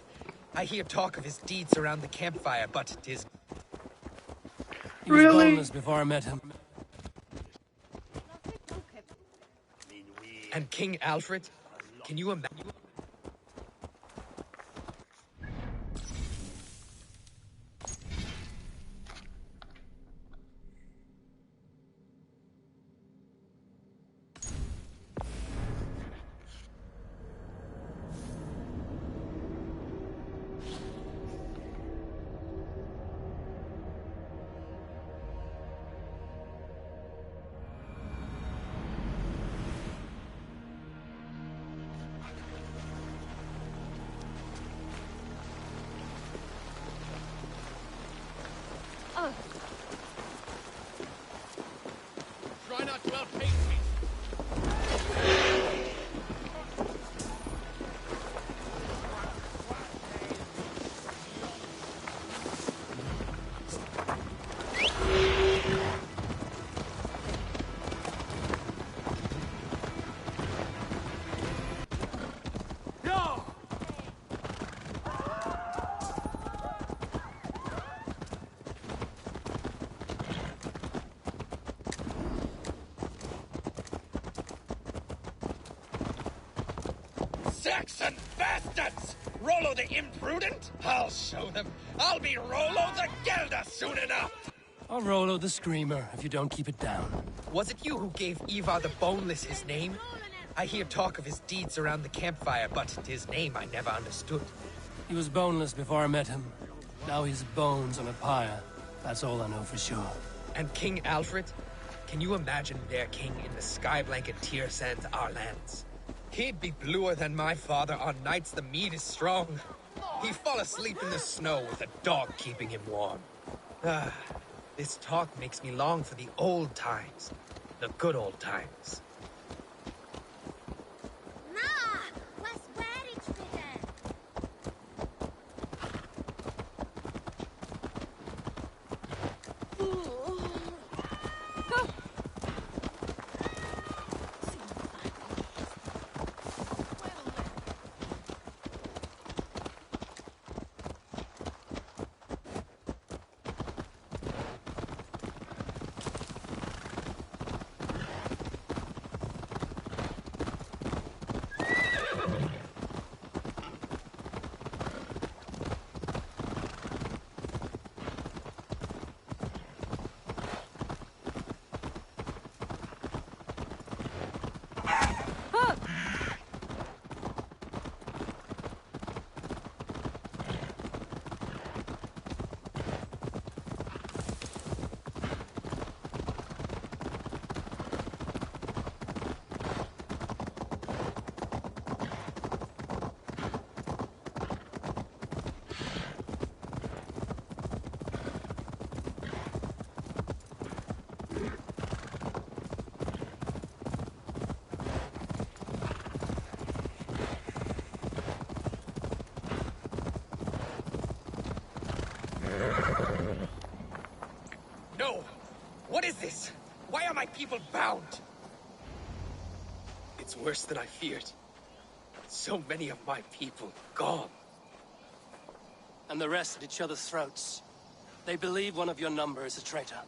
I hear talk of his deeds around the campfire, but 'tis... He was boneless before I met him. And King Alfred? Can you imagine? Try not to outpace me. Saxon bastards! Rollo the imprudent? I'll show them. I'll be Rollo the Gelder soon enough! I'll Rollo the Screamer if you don't keep it down. Was it you who gave Ivar the Boneless his name? I hear talk of his deeds around the campfire, but his name I never understood. He was boneless before I met him. Now he's bones on a pyre. That's all I know for sure. And King Alfred? Can you imagine their king in the sky blanket tear sands our lands? He'd be bluer than my father on nights the mead is strong. He'd fall asleep in the snow with a dog keeping him warm. Ah, this talk makes me long for the old times. The good old times. No! What is this? Why are my people bound? It's worse than I feared. So many of my people gone. And the rest at each other's throats. They believe one of your number is a traitor.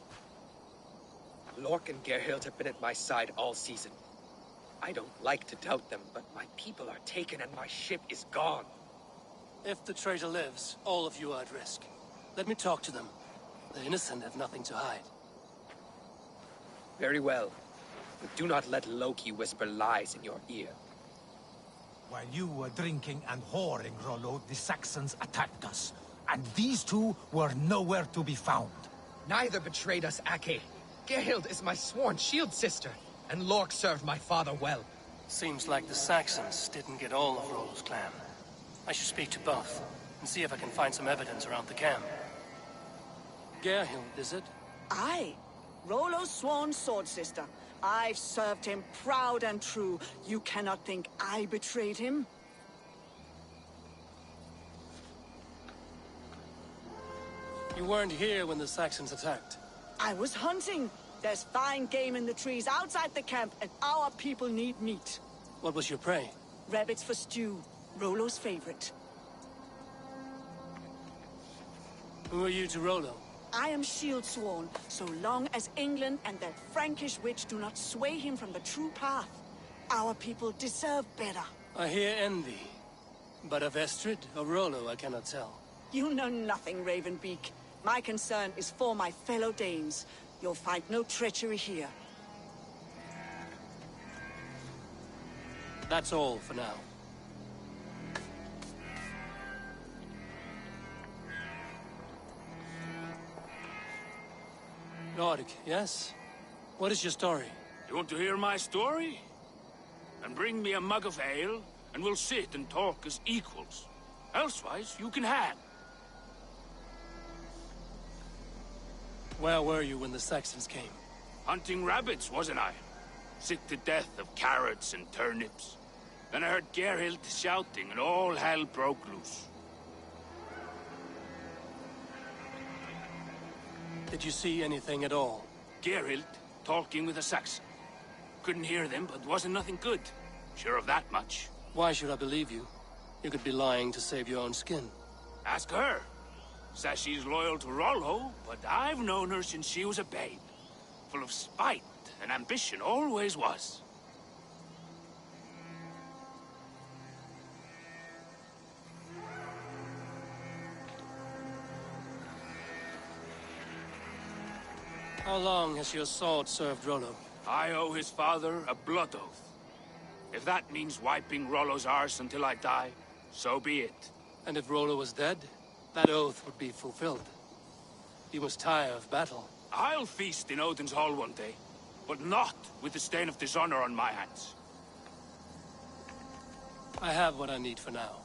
Lork and Gerhild have been at my side all season. I don't like to doubt them, but my people are taken and my ship is gone. If the traitor lives, all of you are at risk. Let me talk to them. The innocent have nothing to hide. Very well. But do not let Loki whisper lies in your ear. While you were drinking and whoring, Rollo, the Saxons attacked us. And these two were nowhere to be found. Neither betrayed us, Ake. Gerhild is my sworn shield sister, and Lork served my father well. Seems like the Saxons didn't get all of Rollo's clan. I should speak to both, and see if I can find some evidence around the camp. Gerhild, is it? Aye. Rollo's sworn sword sister. I've served him proud and true. You cannot think I betrayed him? You weren't here when the Saxons attacked. I was hunting. There's fine game in the trees outside the camp, and our people need meat. What was your prey? Rabbits for stew. Rollo's favorite. Who are you to Rollo? I am shield sworn, so long as England and that Frankish witch do not sway him from the true path. Our people deserve better. I hear envy. But of Estrid or Rollo, I cannot tell. You know nothing, Ravenbeak. My concern is for my fellow Danes. You'll find no treachery here. That's all for now. Nordic, yes? What is your story? You want to hear my story? Then bring me a mug of ale, and we'll sit and talk as equals. Elsewise, you can hang. Where were you when the Saxons came? Hunting rabbits, wasn't I? Sick to death of carrots and turnips. Then I heard Gerhild shouting and all hell broke loose. Did you see anything at all? Gerhild talking with a Saxon. Couldn't hear them, but wasn't nothing good. Sure of that much. Why should I believe you? You could be lying to save your own skin. Ask her. Says she's loyal to Rollo, but I've known her since she was a babe. Full of spite and ambition, always was. How long has your sword served Rollo? I owe his father a blood oath. If that means wiping Rollo's arse until I die, so be it. And if Rollo was dead, that oath would be fulfilled. He was tired of battle. I'll feast in Odin's hall one day, but not with the stain of dishonor on my hands. I have what I need for now.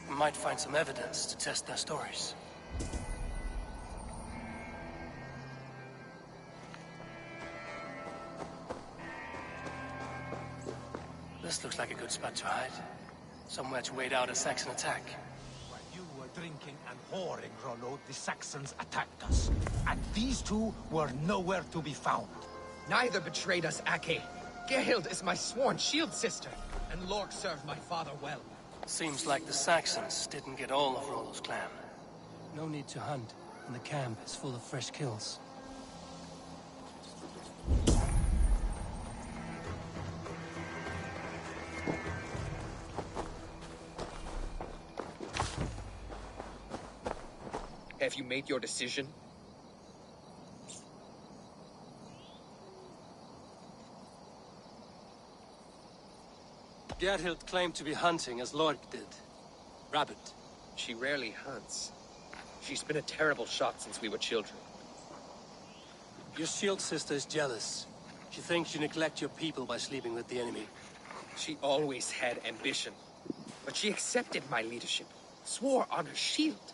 I might find some evidence to test their stories. This looks like a good spot to hide. Somewhere to wait out a Saxon attack. While you were drinking and whoring, Rollo, the Saxons attacked us. And these two were nowhere to be found. Neither betrayed us, Ake. Gerhild is my sworn shield sister, and Lork served my father well. Seems like the Saxons didn't get all of Rollo's clan. No need to hunt, and the camp is full of fresh kills. Have you made your decision? Gerhild claimed to be hunting as Lork did. Rabbit. She rarely hunts. She's been a terrible shot since we were children. Your shield sister is jealous. She thinks you neglect your people by sleeping with the enemy. She always had ambition. But she accepted my leadership, swore on her shield.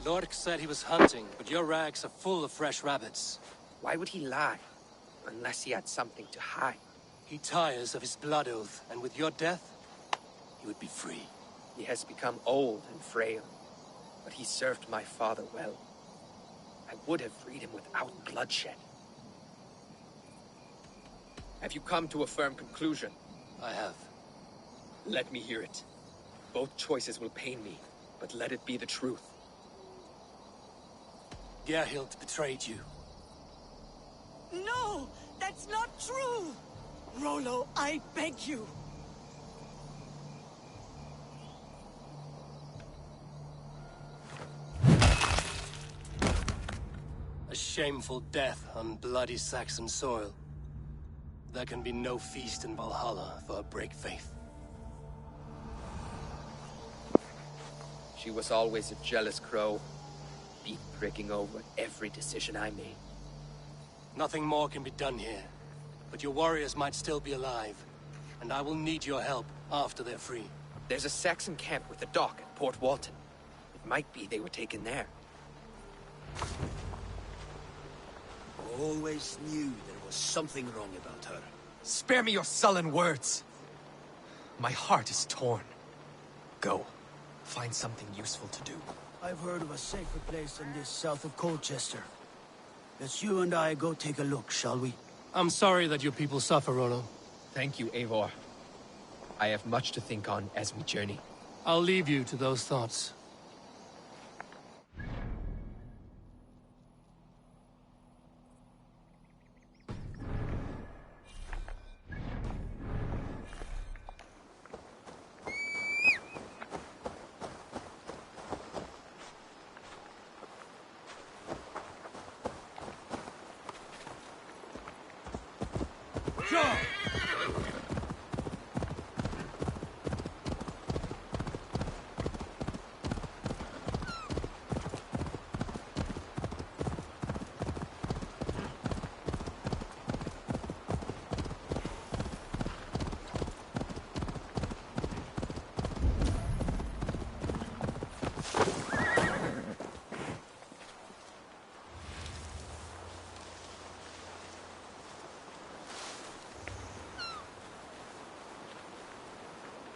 Lork said he was hunting, but your rags are full of fresh rabbits. Why would he lie? Unless he had something to hide. He tires of his blood oath, and with your death, he would be free. He has become old and frail, but he served my father well. I would have freed him without bloodshed. Have you come to a firm conclusion? I have. Let me hear it. Both choices will pain me, but let it be the truth. Gerhild betrayed you. No! That's not true! Rollo, I beg you! A shameful death on bloody Saxon soil. There can be no feast in Valhalla for a break faith. She was always a jealous crow, beak pricking over every decision I made. Nothing more can be done here, but your warriors might still be alive, and I will need your help after they're free. There's a Saxon camp with a dock at Port Walton. It might be they were taken there. Always knew there was something wrong about her. Spare me your sullen words. My heart is torn. Go. Find something useful to do. I've heard of a sacred place in this south of Colchester. Let's you and I go take a look, shall we? I'm sorry that your people suffer, Rollo. Thank you, Eivor. I have much to think on as we journey. I'll leave you to those thoughts.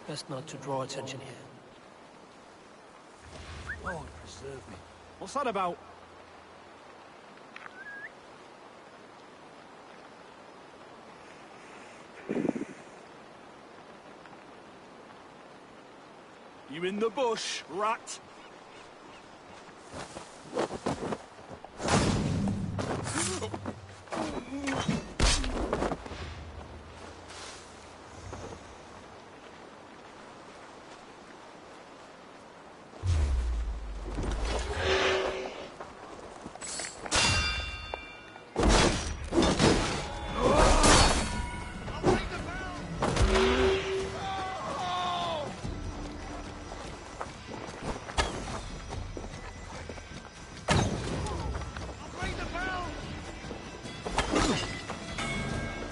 Best not to draw attention here. Lord preserve me. What's that about? You in the bush, rat?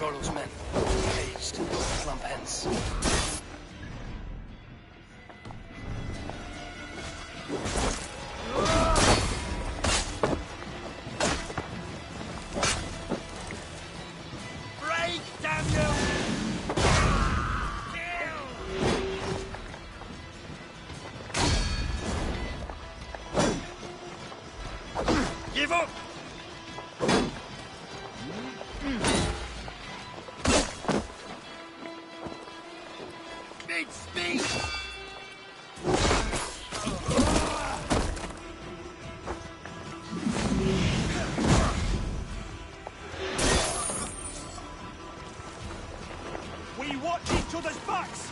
Rollo's men. Engaged. Slump hence. Break, damn you! Give up! Big speed! We watch each other's backs!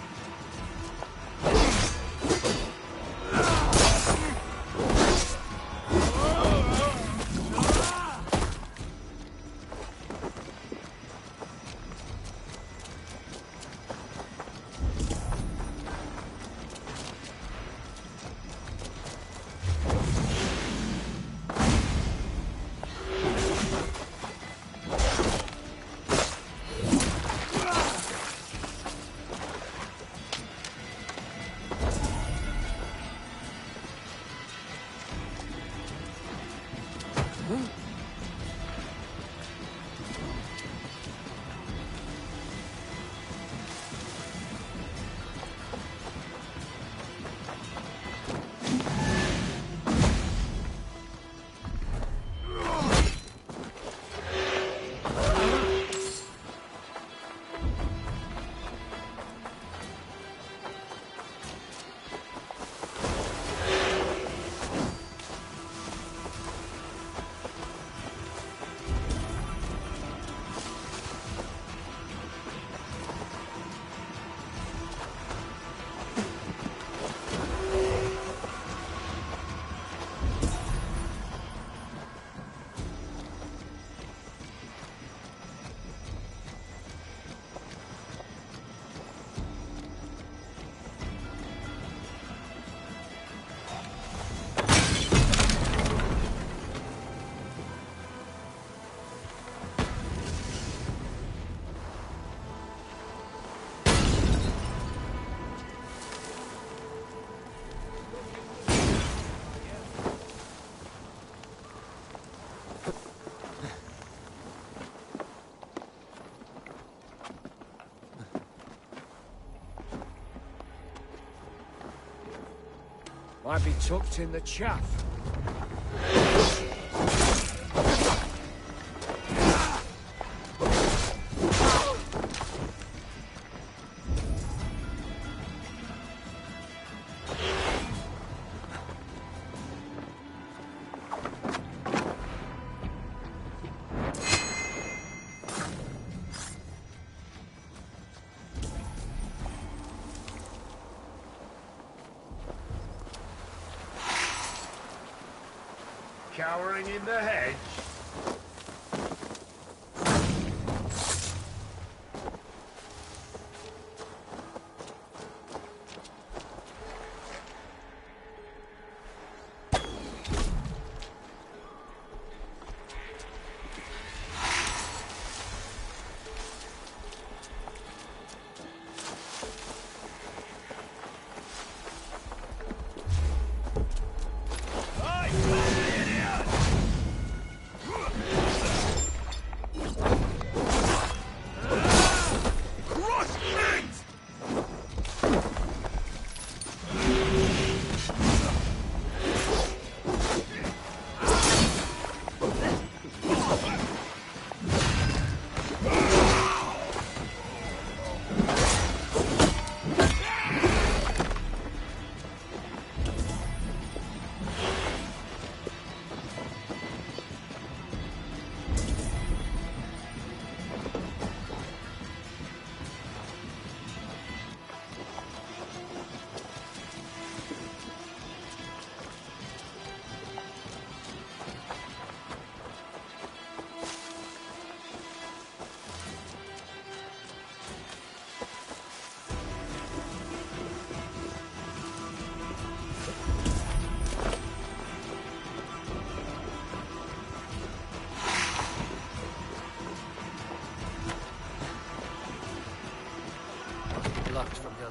Might be tucked in the chaff. Cowering in the hedge.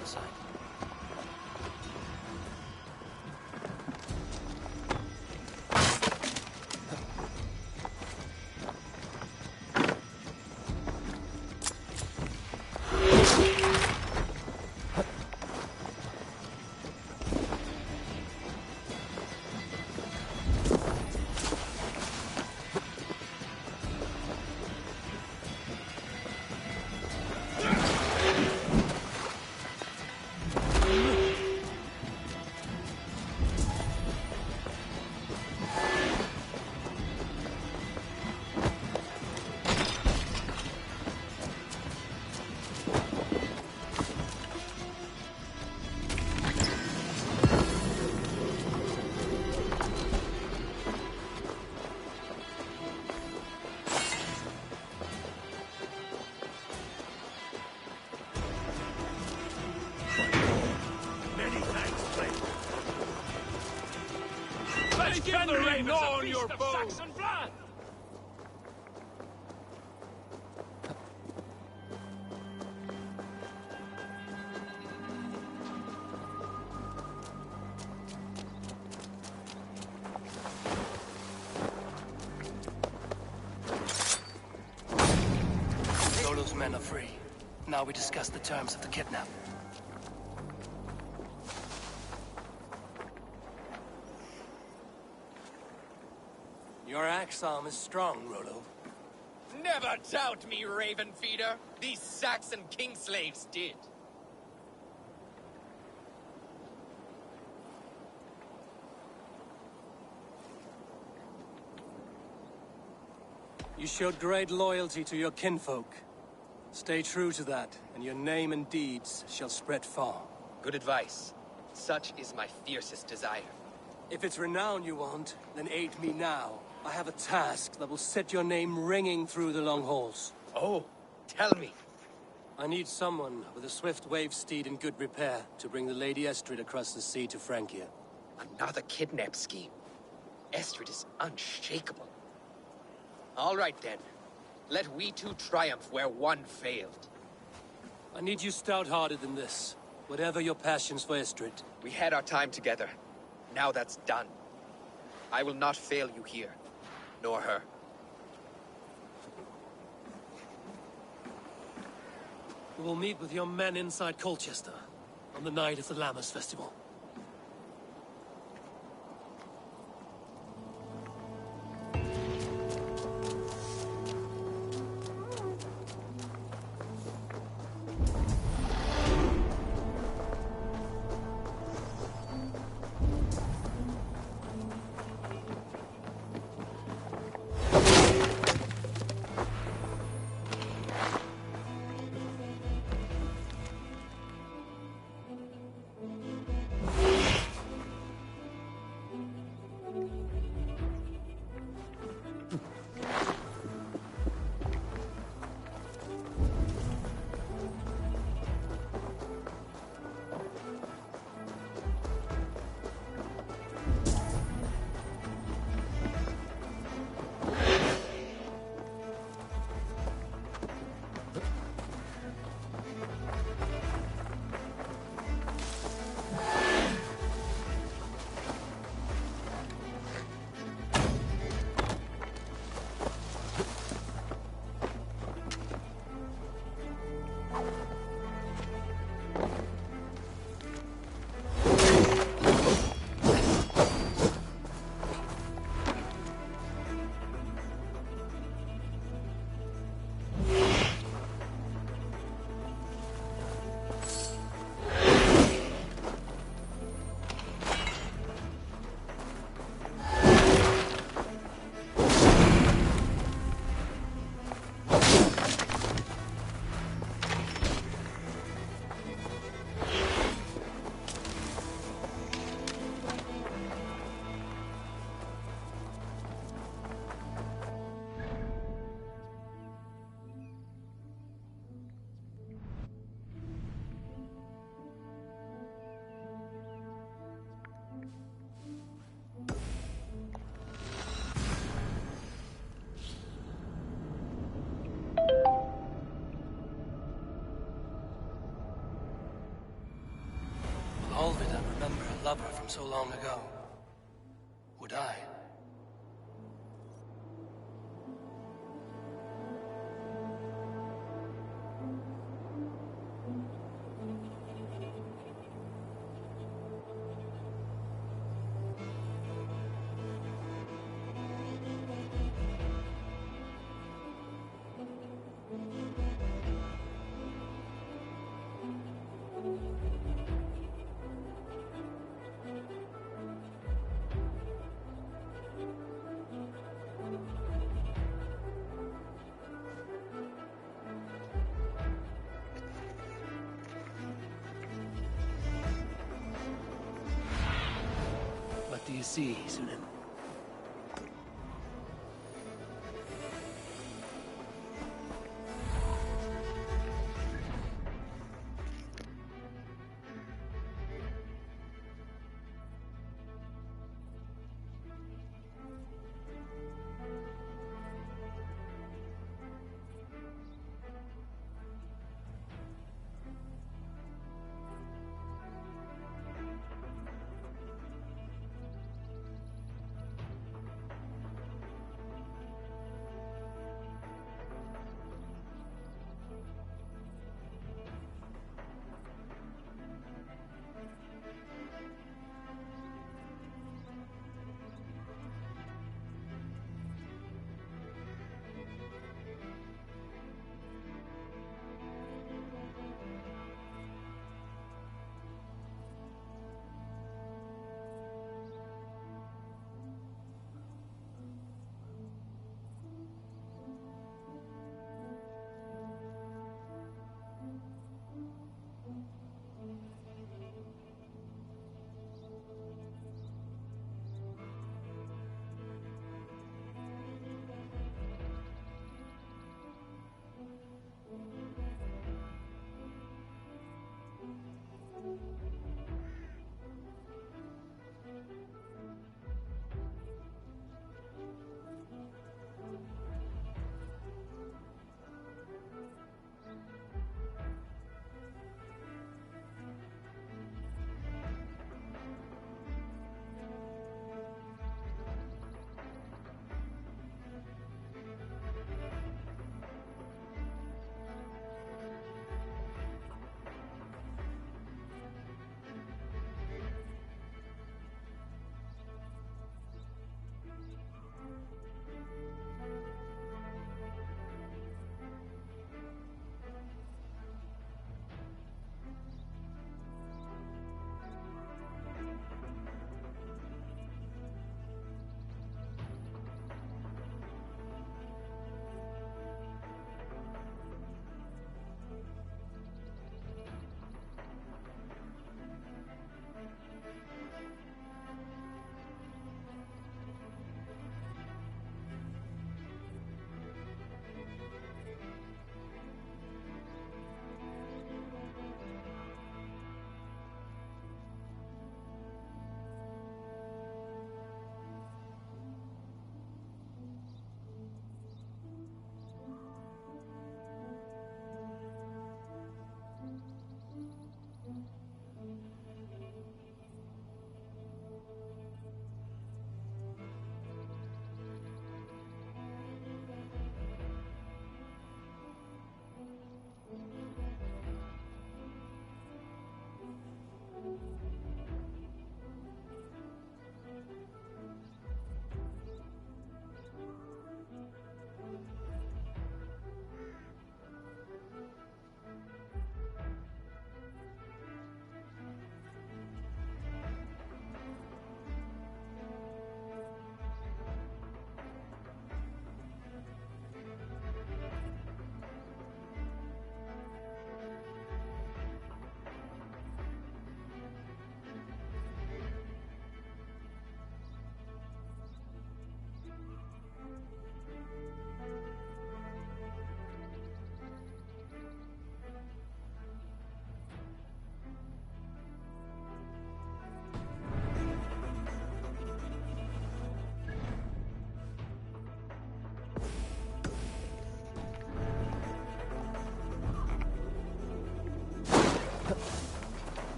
other side. Give the ring on your bow! Saxon blood! Rollo's men are free. Now we discuss the terms of the kidnap. Your axe arm is strong, Rollo. Never doubt me, Raven Feeder. These Saxon king slaves did. You showed great loyalty to your kinfolk. Stay true to that, and your name and deeds shall spread far. Good advice. Such is my fiercest desire. If it's renown you want, then aid me now. I have a task that will set your name ringing through the long halls. Oh, tell me. I need someone with a swift wave steed in good repair to bring the Lady Estrid across the sea to Francia. Another kidnap scheme. Estrid is unshakable. All right then. Let we two triumph where one failed. I need you stout-hearted in this, whatever your passions for Estrid. We had our time together. Now that's done. I will not fail you here, nor her. We will meet with your men inside Colchester on the night of the Lammas Festival. so long ago, would I? What do you see, Sunan?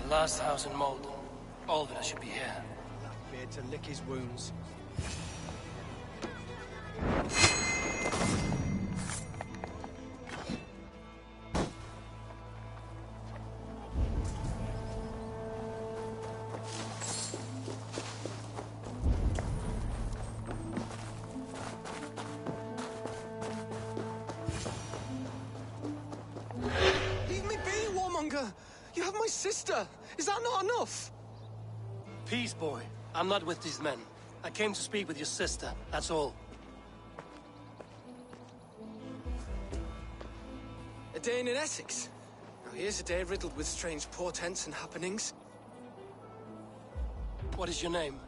The last house in Malden. Olvida should be here. Beard to lick his wounds. Leave me be, warmonger! You have my sister! Is that not enough? Peace, boy. I'm not with these men. I came to speak with your sister, that's all. A day in Essex. Now here's a day riddled with strange portents and happenings. What is your name?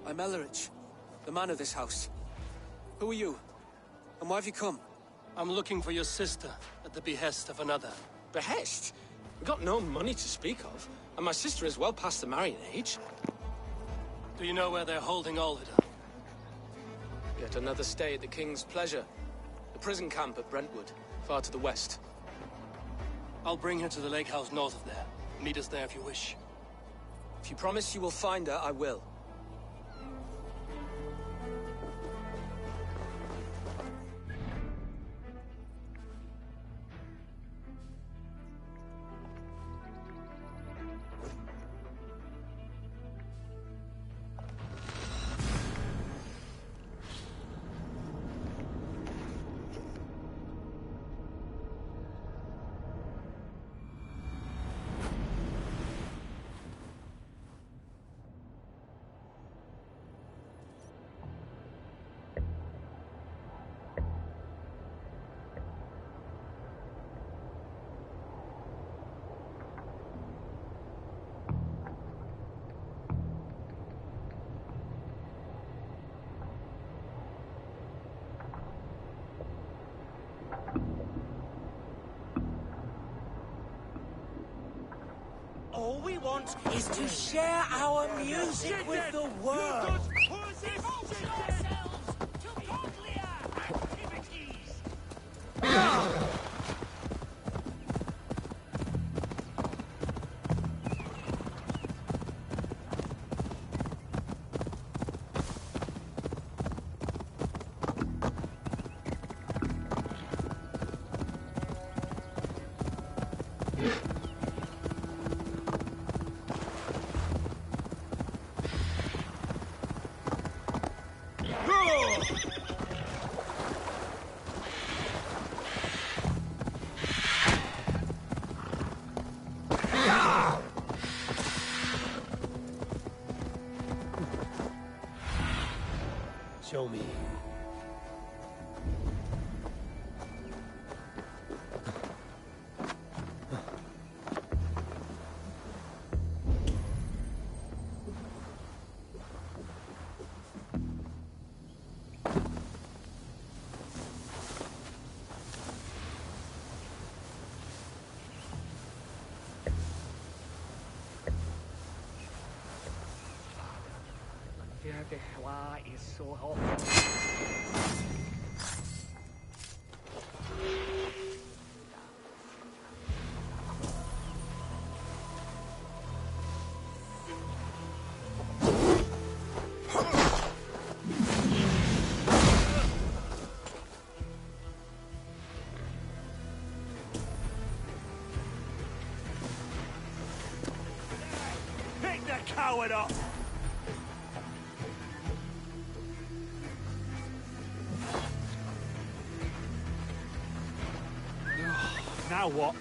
I'm Ellerich, the man of this house. Who are you? And why have you come? I'm looking for your sister, at the behest of another. Behest? We've got no money to speak of, and my sister is well past the marrying age. Do you know where they're holding Olvida? Yet another stay at the King's pleasure. The prison camp at Brentwood, far to the west. I'll bring her to the lake house north of there. Meet us there if you wish. If you promise you will find her, I will. All we want is to share our music with the world. Devote yourselves to godlier activities! Show me. is so hot. Pick the coward up! Now what?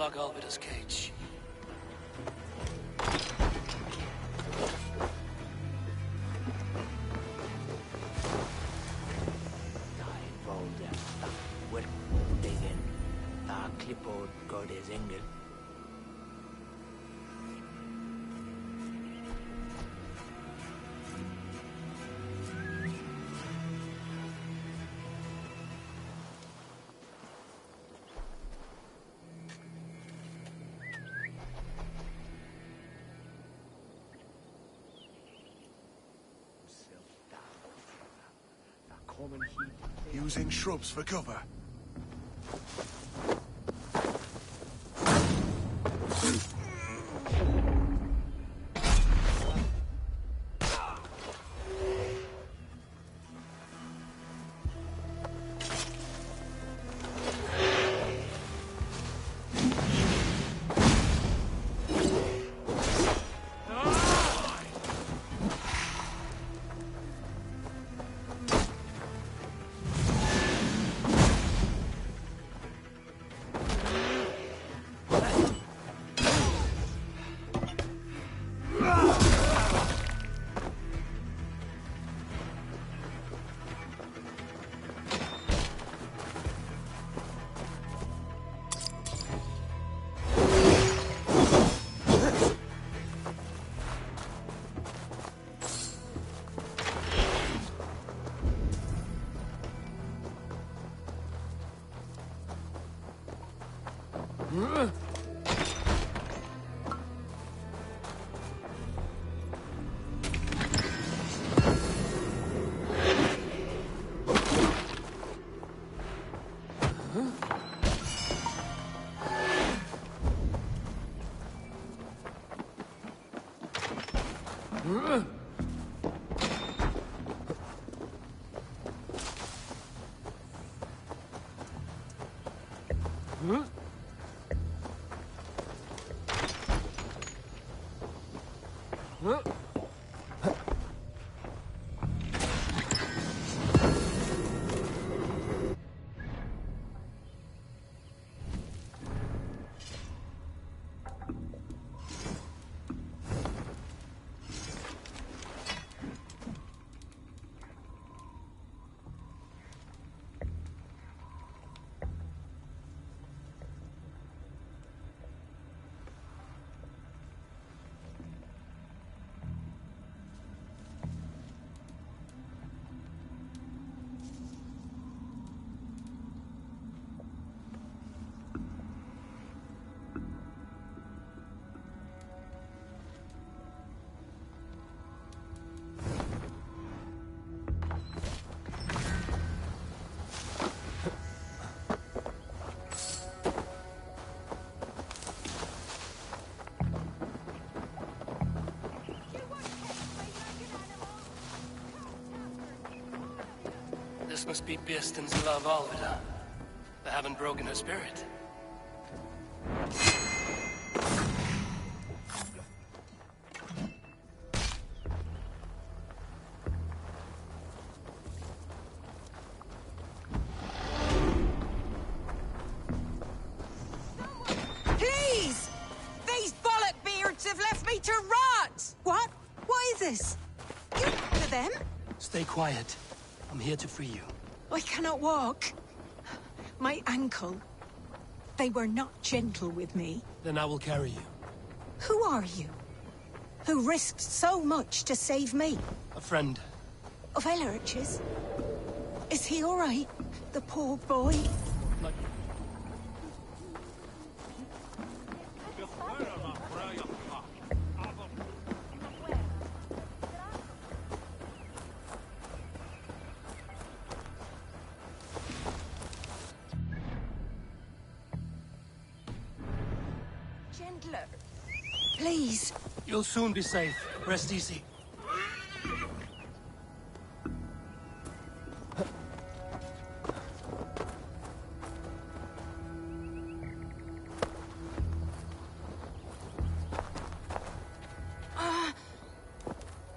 unlock Alvida's cage. Using shrubs for cover. This must be Birston's love, Alvida. They haven't broken her spirit. Please! These bollock beards have left me to rot! What? What is this? You to them? Stay quiet. I'm here to free you. I cannot walk. My ankle. They were not gentle with me. Then I will carry you. Who are you? Who risked so much to save me? A friend. Of Elrich's? Is he all right? The poor boy? Gentler. Please. You'll soon be safe. Rest easy.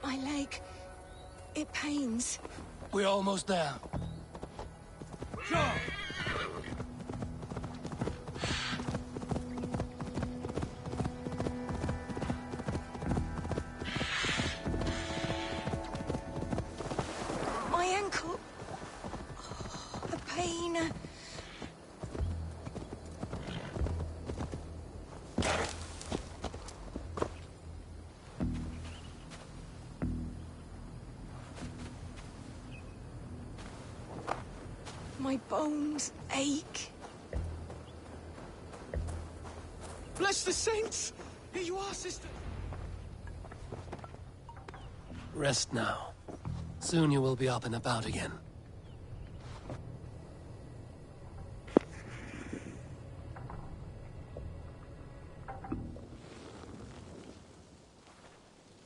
My leg. It pains. We're almost there. My bones ache. Bless the saints! Here you are, sister! Rest now. Soon you will be up and about again.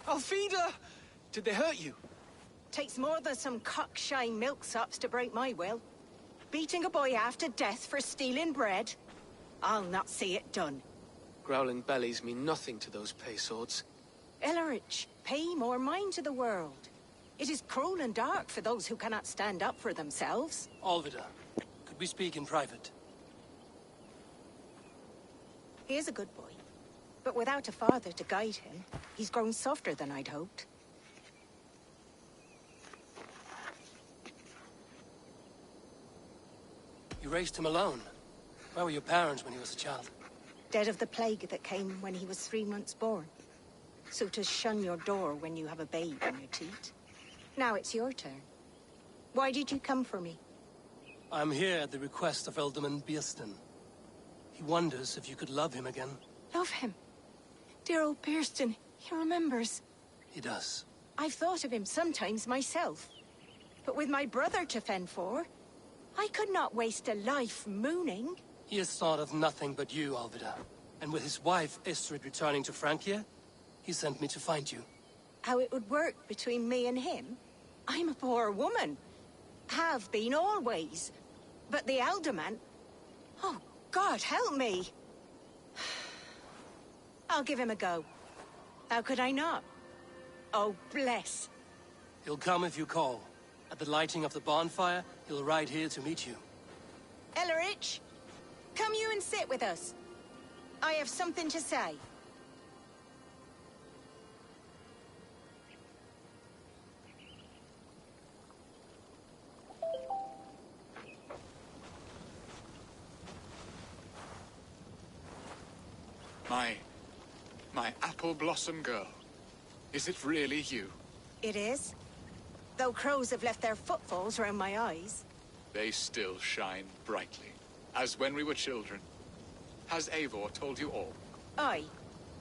Alfida! Did they hurt you? Takes more than some cockshy milksops to break my will. Beating a boy half to death for stealing bread? I'll not see it done. Growling bellies mean nothing to those pay swords. Ellerich, pay more mind to the world. It is cruel and dark for those who cannot stand up for themselves. Alvida, could we speak in private? He is a good boy, but without a father to guide him, he's grown softer than I'd hoped. You raised him alone. Where were your parents when he was a child? Dead of the plague that came when he was 3 months born. So to shun your door when you have a babe in your teat. Now it's your turn. Why did you come for me? I'm here at the request of Alderman Biersten. He wonders if you could love him again. Love him? Dear old Biersten, he remembers. He does. I've thought of him sometimes myself. But with my brother to fend for, I could not waste a life mooning. He has thought of nothing but you, Alvida. And with his wife, Estrid, returning to Francia, he sent me to find you. How it would work between me and him? I'm a poor woman. Have been always. But the alderman... Oh, God, help me. I'll give him a go. How could I not? Oh, bless. He'll come if you call. At the lighting of the bonfire, he'll ride here to meet you. Ellerich, come you and sit with us. I have something to say. My apple blossom girl. Is it really you? It is. Though crows have left their footfalls around my eyes. They still shine brightly, as when we were children. Has Eivor told you all? Aye,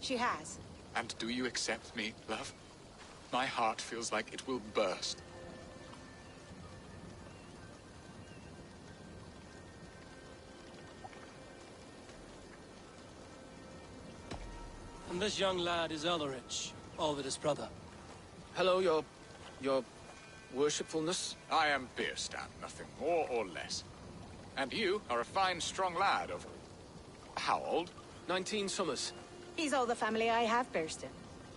she has. And do you accept me, love? My heart feels like it will burst. And this young lad is Ellerich, Alvida's brother. Hello, your worshipfulness. I am Bierstadt, nothing more or less. And you are a fine, strong lad of... how old? 19 summers. He's all the family I have, Bierstadt.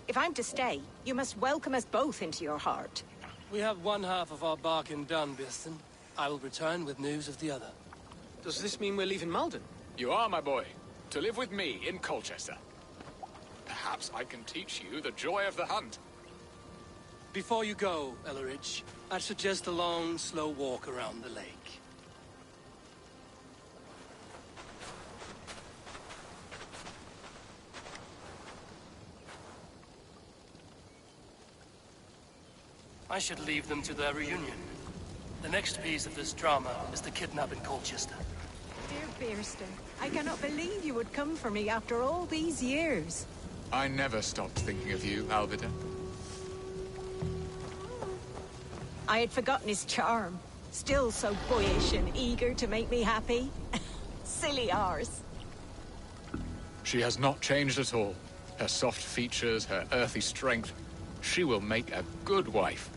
If I'm to stay, you must welcome us both into your heart. We have one half of our bargain done, Biersten. I will return with news of the other. Does this mean we're leaving Malden? You are, my boy. To live with me in Colchester. Perhaps I can teach you the joy of the hunt. Before you go, Ellerich, I'd suggest a long, slow walk around the lake. I should leave them to their reunion. The next piece of this drama is the kidnap in Colchester. Dear Biersten, I cannot believe you would come for me after all these years. I never stopped thinking of you, Alvida. I had forgotten his charm. Still so boyish and eager to make me happy. Silly ours. She has not changed at all. Her soft features, her earthy strength. She will make a good wife.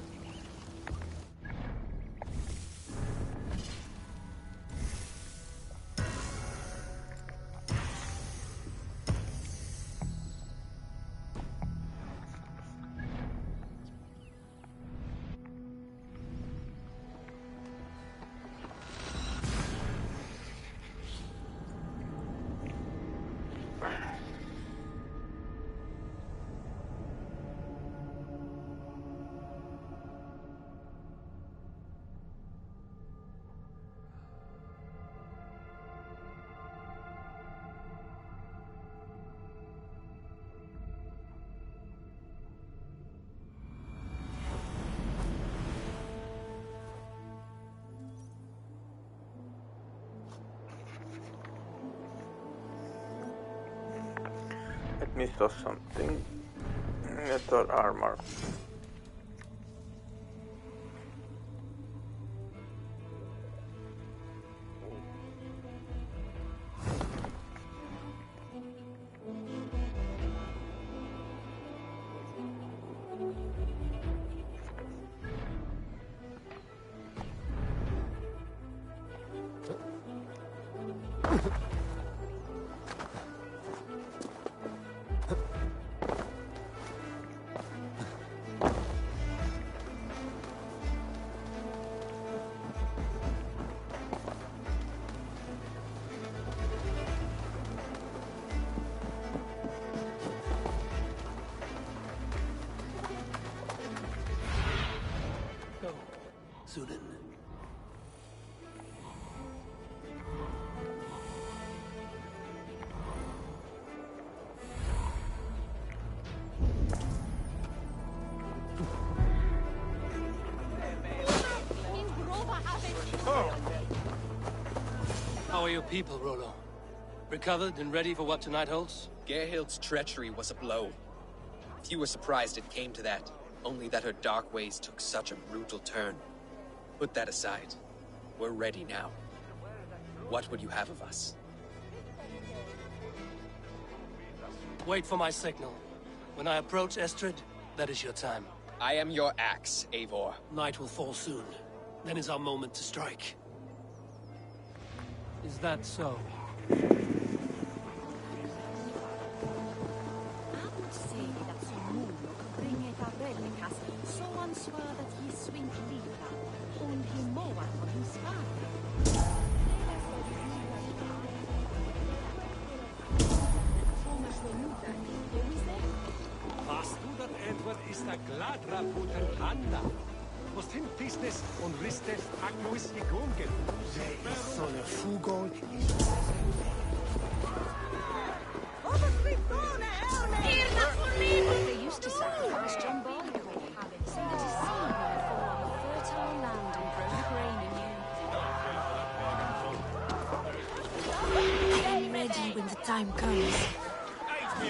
missed us something. Metal armor. Sunan. How are your people, Rollo? Recovered and ready for what tonight holds? Gerhild's treachery was a blow. Few were surprised it came to that, only that her dark ways took such a brutal turn. Put that aside. We're ready now. What would you have of us? Wait for my signal. When I approach Estrid, that is your time. I am your axe, Eivor. Night will fall soon. Then is our moment to strike. Is that so? Hast du dat Edward is da gladra puter handa? Was him business und ristes aquis igungen? Sono fugol. They used to sacrifice John Barleycorn, so that his seed might fall on the fertile land and grow the grain anew. Be ready when the time comes.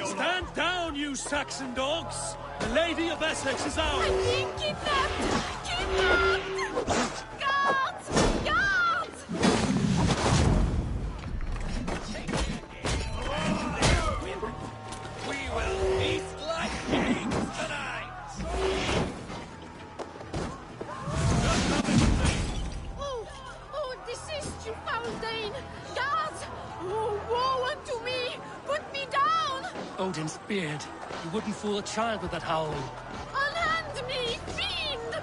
Stand down, you Saxon dogs! The Lady of Essex is ours! I'm being kidnapped! Kidnapped! Guards! Guards! We will feast like kings tonight! Oh, desist, you foul Dane! Guards! Oh, woe unto me! Put me down! Odin's beard. You wouldn't fool a child with that howl. Unhand me, fiend!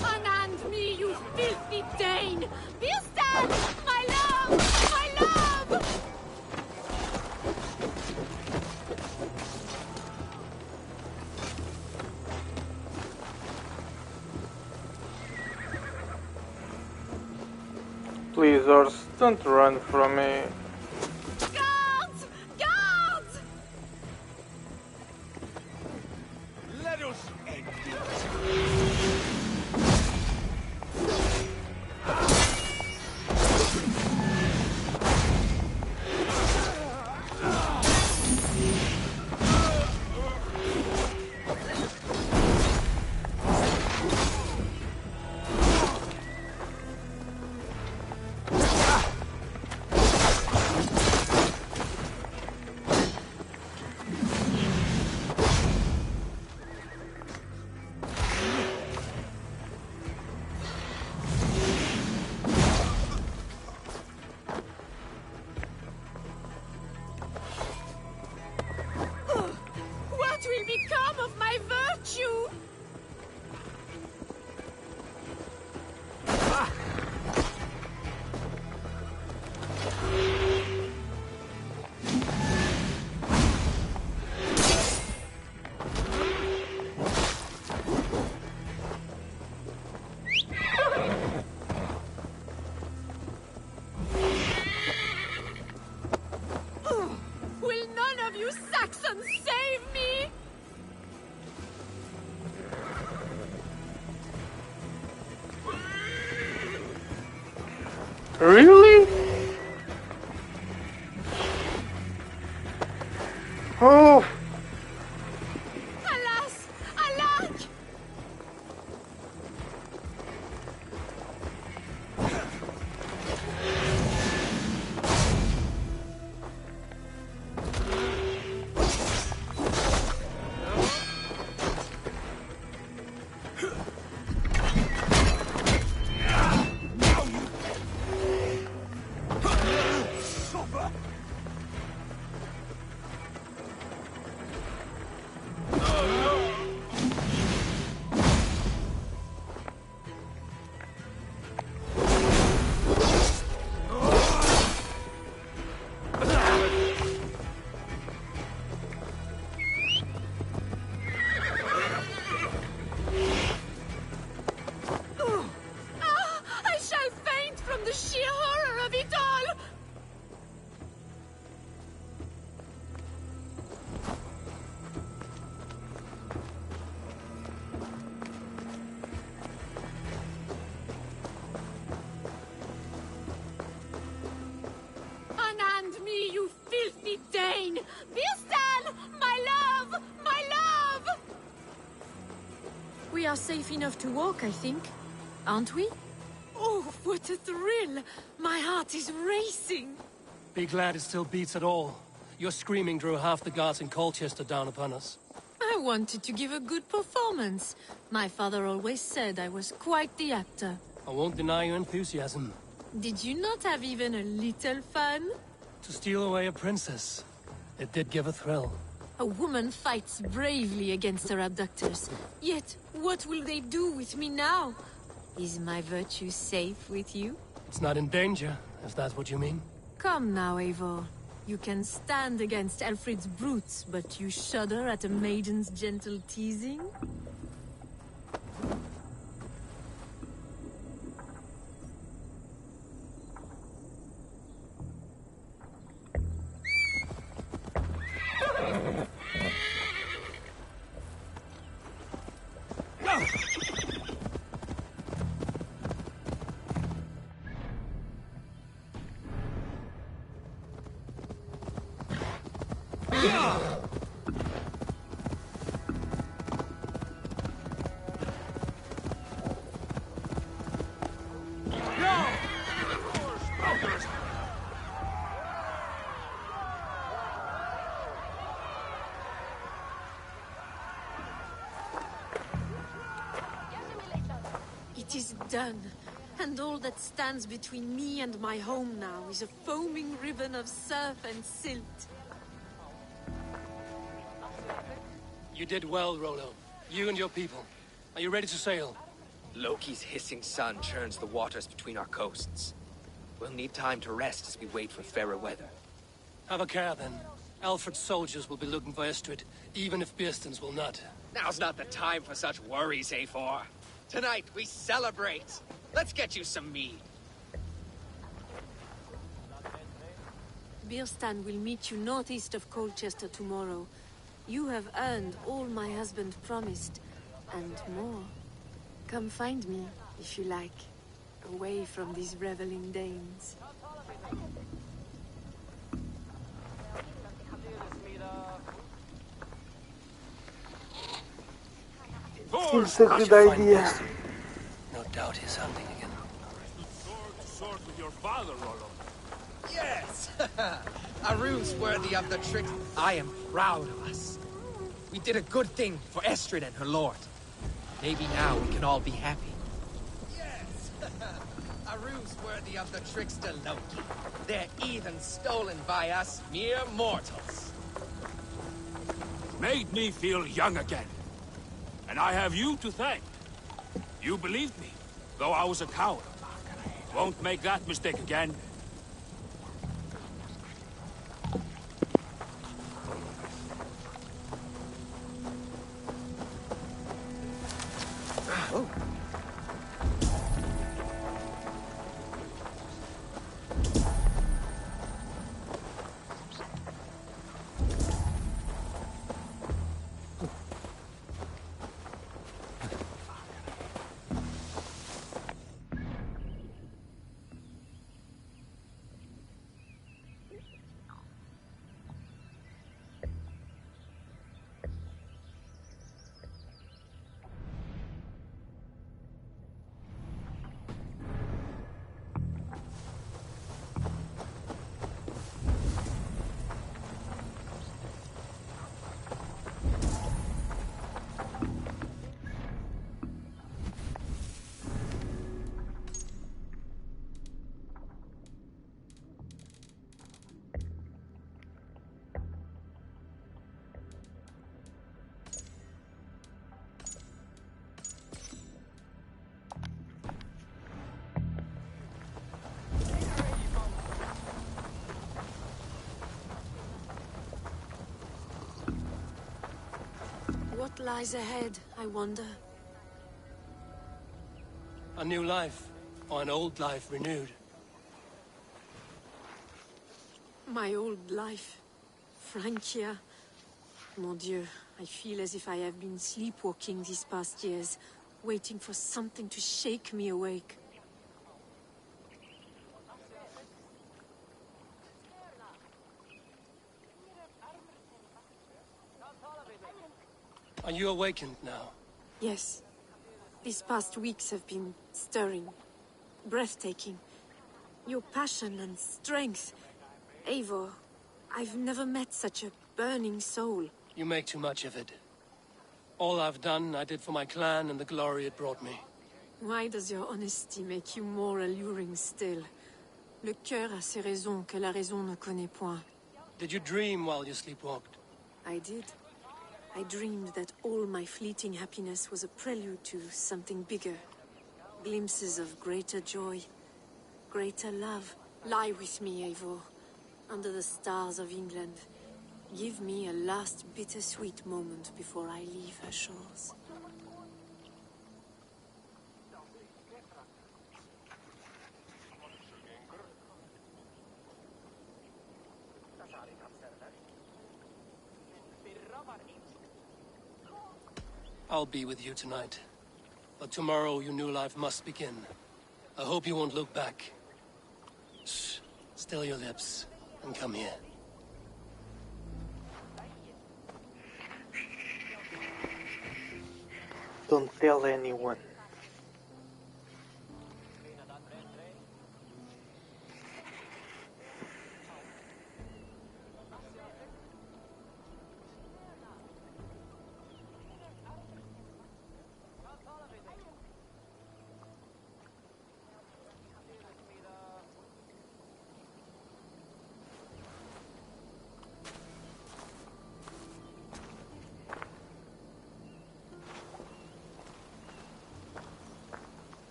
Unhand me, you filthy Dane! Birstead! My love! My love! Please, Ors, don't run from me. Guards! Guards! Let us end What will become of my virtue? Will none of you Saxons save me? Really? Oh, We are safe enough to walk, I think. Aren't we? Oh, what a thrill! My heart is racing! Be glad it still beats at all. Your screaming drew half the guards in Colchester down upon us. I wanted to give a good performance. My father always said I was quite the actor. I won't deny your enthusiasm. Did you not have even a little fun? To steal away a princess, it did give a thrill. A woman fights bravely against her abductors. Yet, what will they do with me now? Is my virtue safe with you? It's not in danger, if that's what you mean. Come now, Eivor. You can stand against Alfred's brutes, but you shudder at a maiden's gentle teasing? It is done, and all that stands between me and my home now is a foaming ribbon of surf and silt. You did well, Rollo. You and your people. Are you ready to sail? Loki's hissing sun churns the waters between our coasts. We'll need time to rest as we wait for fairer weather. Have a care, then. Alfred's soldiers will be looking for Estrid, even if Beersten's will not. Now's not the time for such worries, Eivor. Tonight, we celebrate. Let's get you some mead. Bierstan will meet you northeast of Colchester tomorrow. You have earned all my husband promised, and more. Come find me, if you like, away from these reveling Danes. No doubt he's hunting again. Sword with your father, Rollo. Yes! A rune's worthy of the trick. I am proud of us. We did a good thing for Estrid and her lord. Maybe now we can all be happy. Yes! A rune's worthy of the trickster Loki. They're even stolen by us mere mortals. Made me feel young again. And I have you to thank. You believed me, though I was a coward. Won't make that mistake again. Oh. What lies ahead, I wonder? A new life, or an old life renewed. My old life. Francia. Mon Dieu, I feel as if I have been sleepwalking these past years, waiting for something to shake me awake. Are you awakened now? Yes. These past weeks have been stirring, breathtaking. Your passion and strength. Eivor, I've never met such a burning soul. You make too much of it. All I've done, I did for my clan and the glory it brought me. Why does your honesty make you more alluring still? Le cœur a ses raisons que la raison ne connaît point. Did you dream while you sleepwalked? I did. I dreamed that all my fleeting happiness was a prelude to something bigger. Glimpses of greater joy, greater love. Lie with me, Eivor, under the stars of England. Give me a last bittersweet moment before I leave her shores. I'll be with you tonight. But tomorrow your new life must begin. I hope you won't look back. Shh. Still your lips and come here. Don't tell anyone.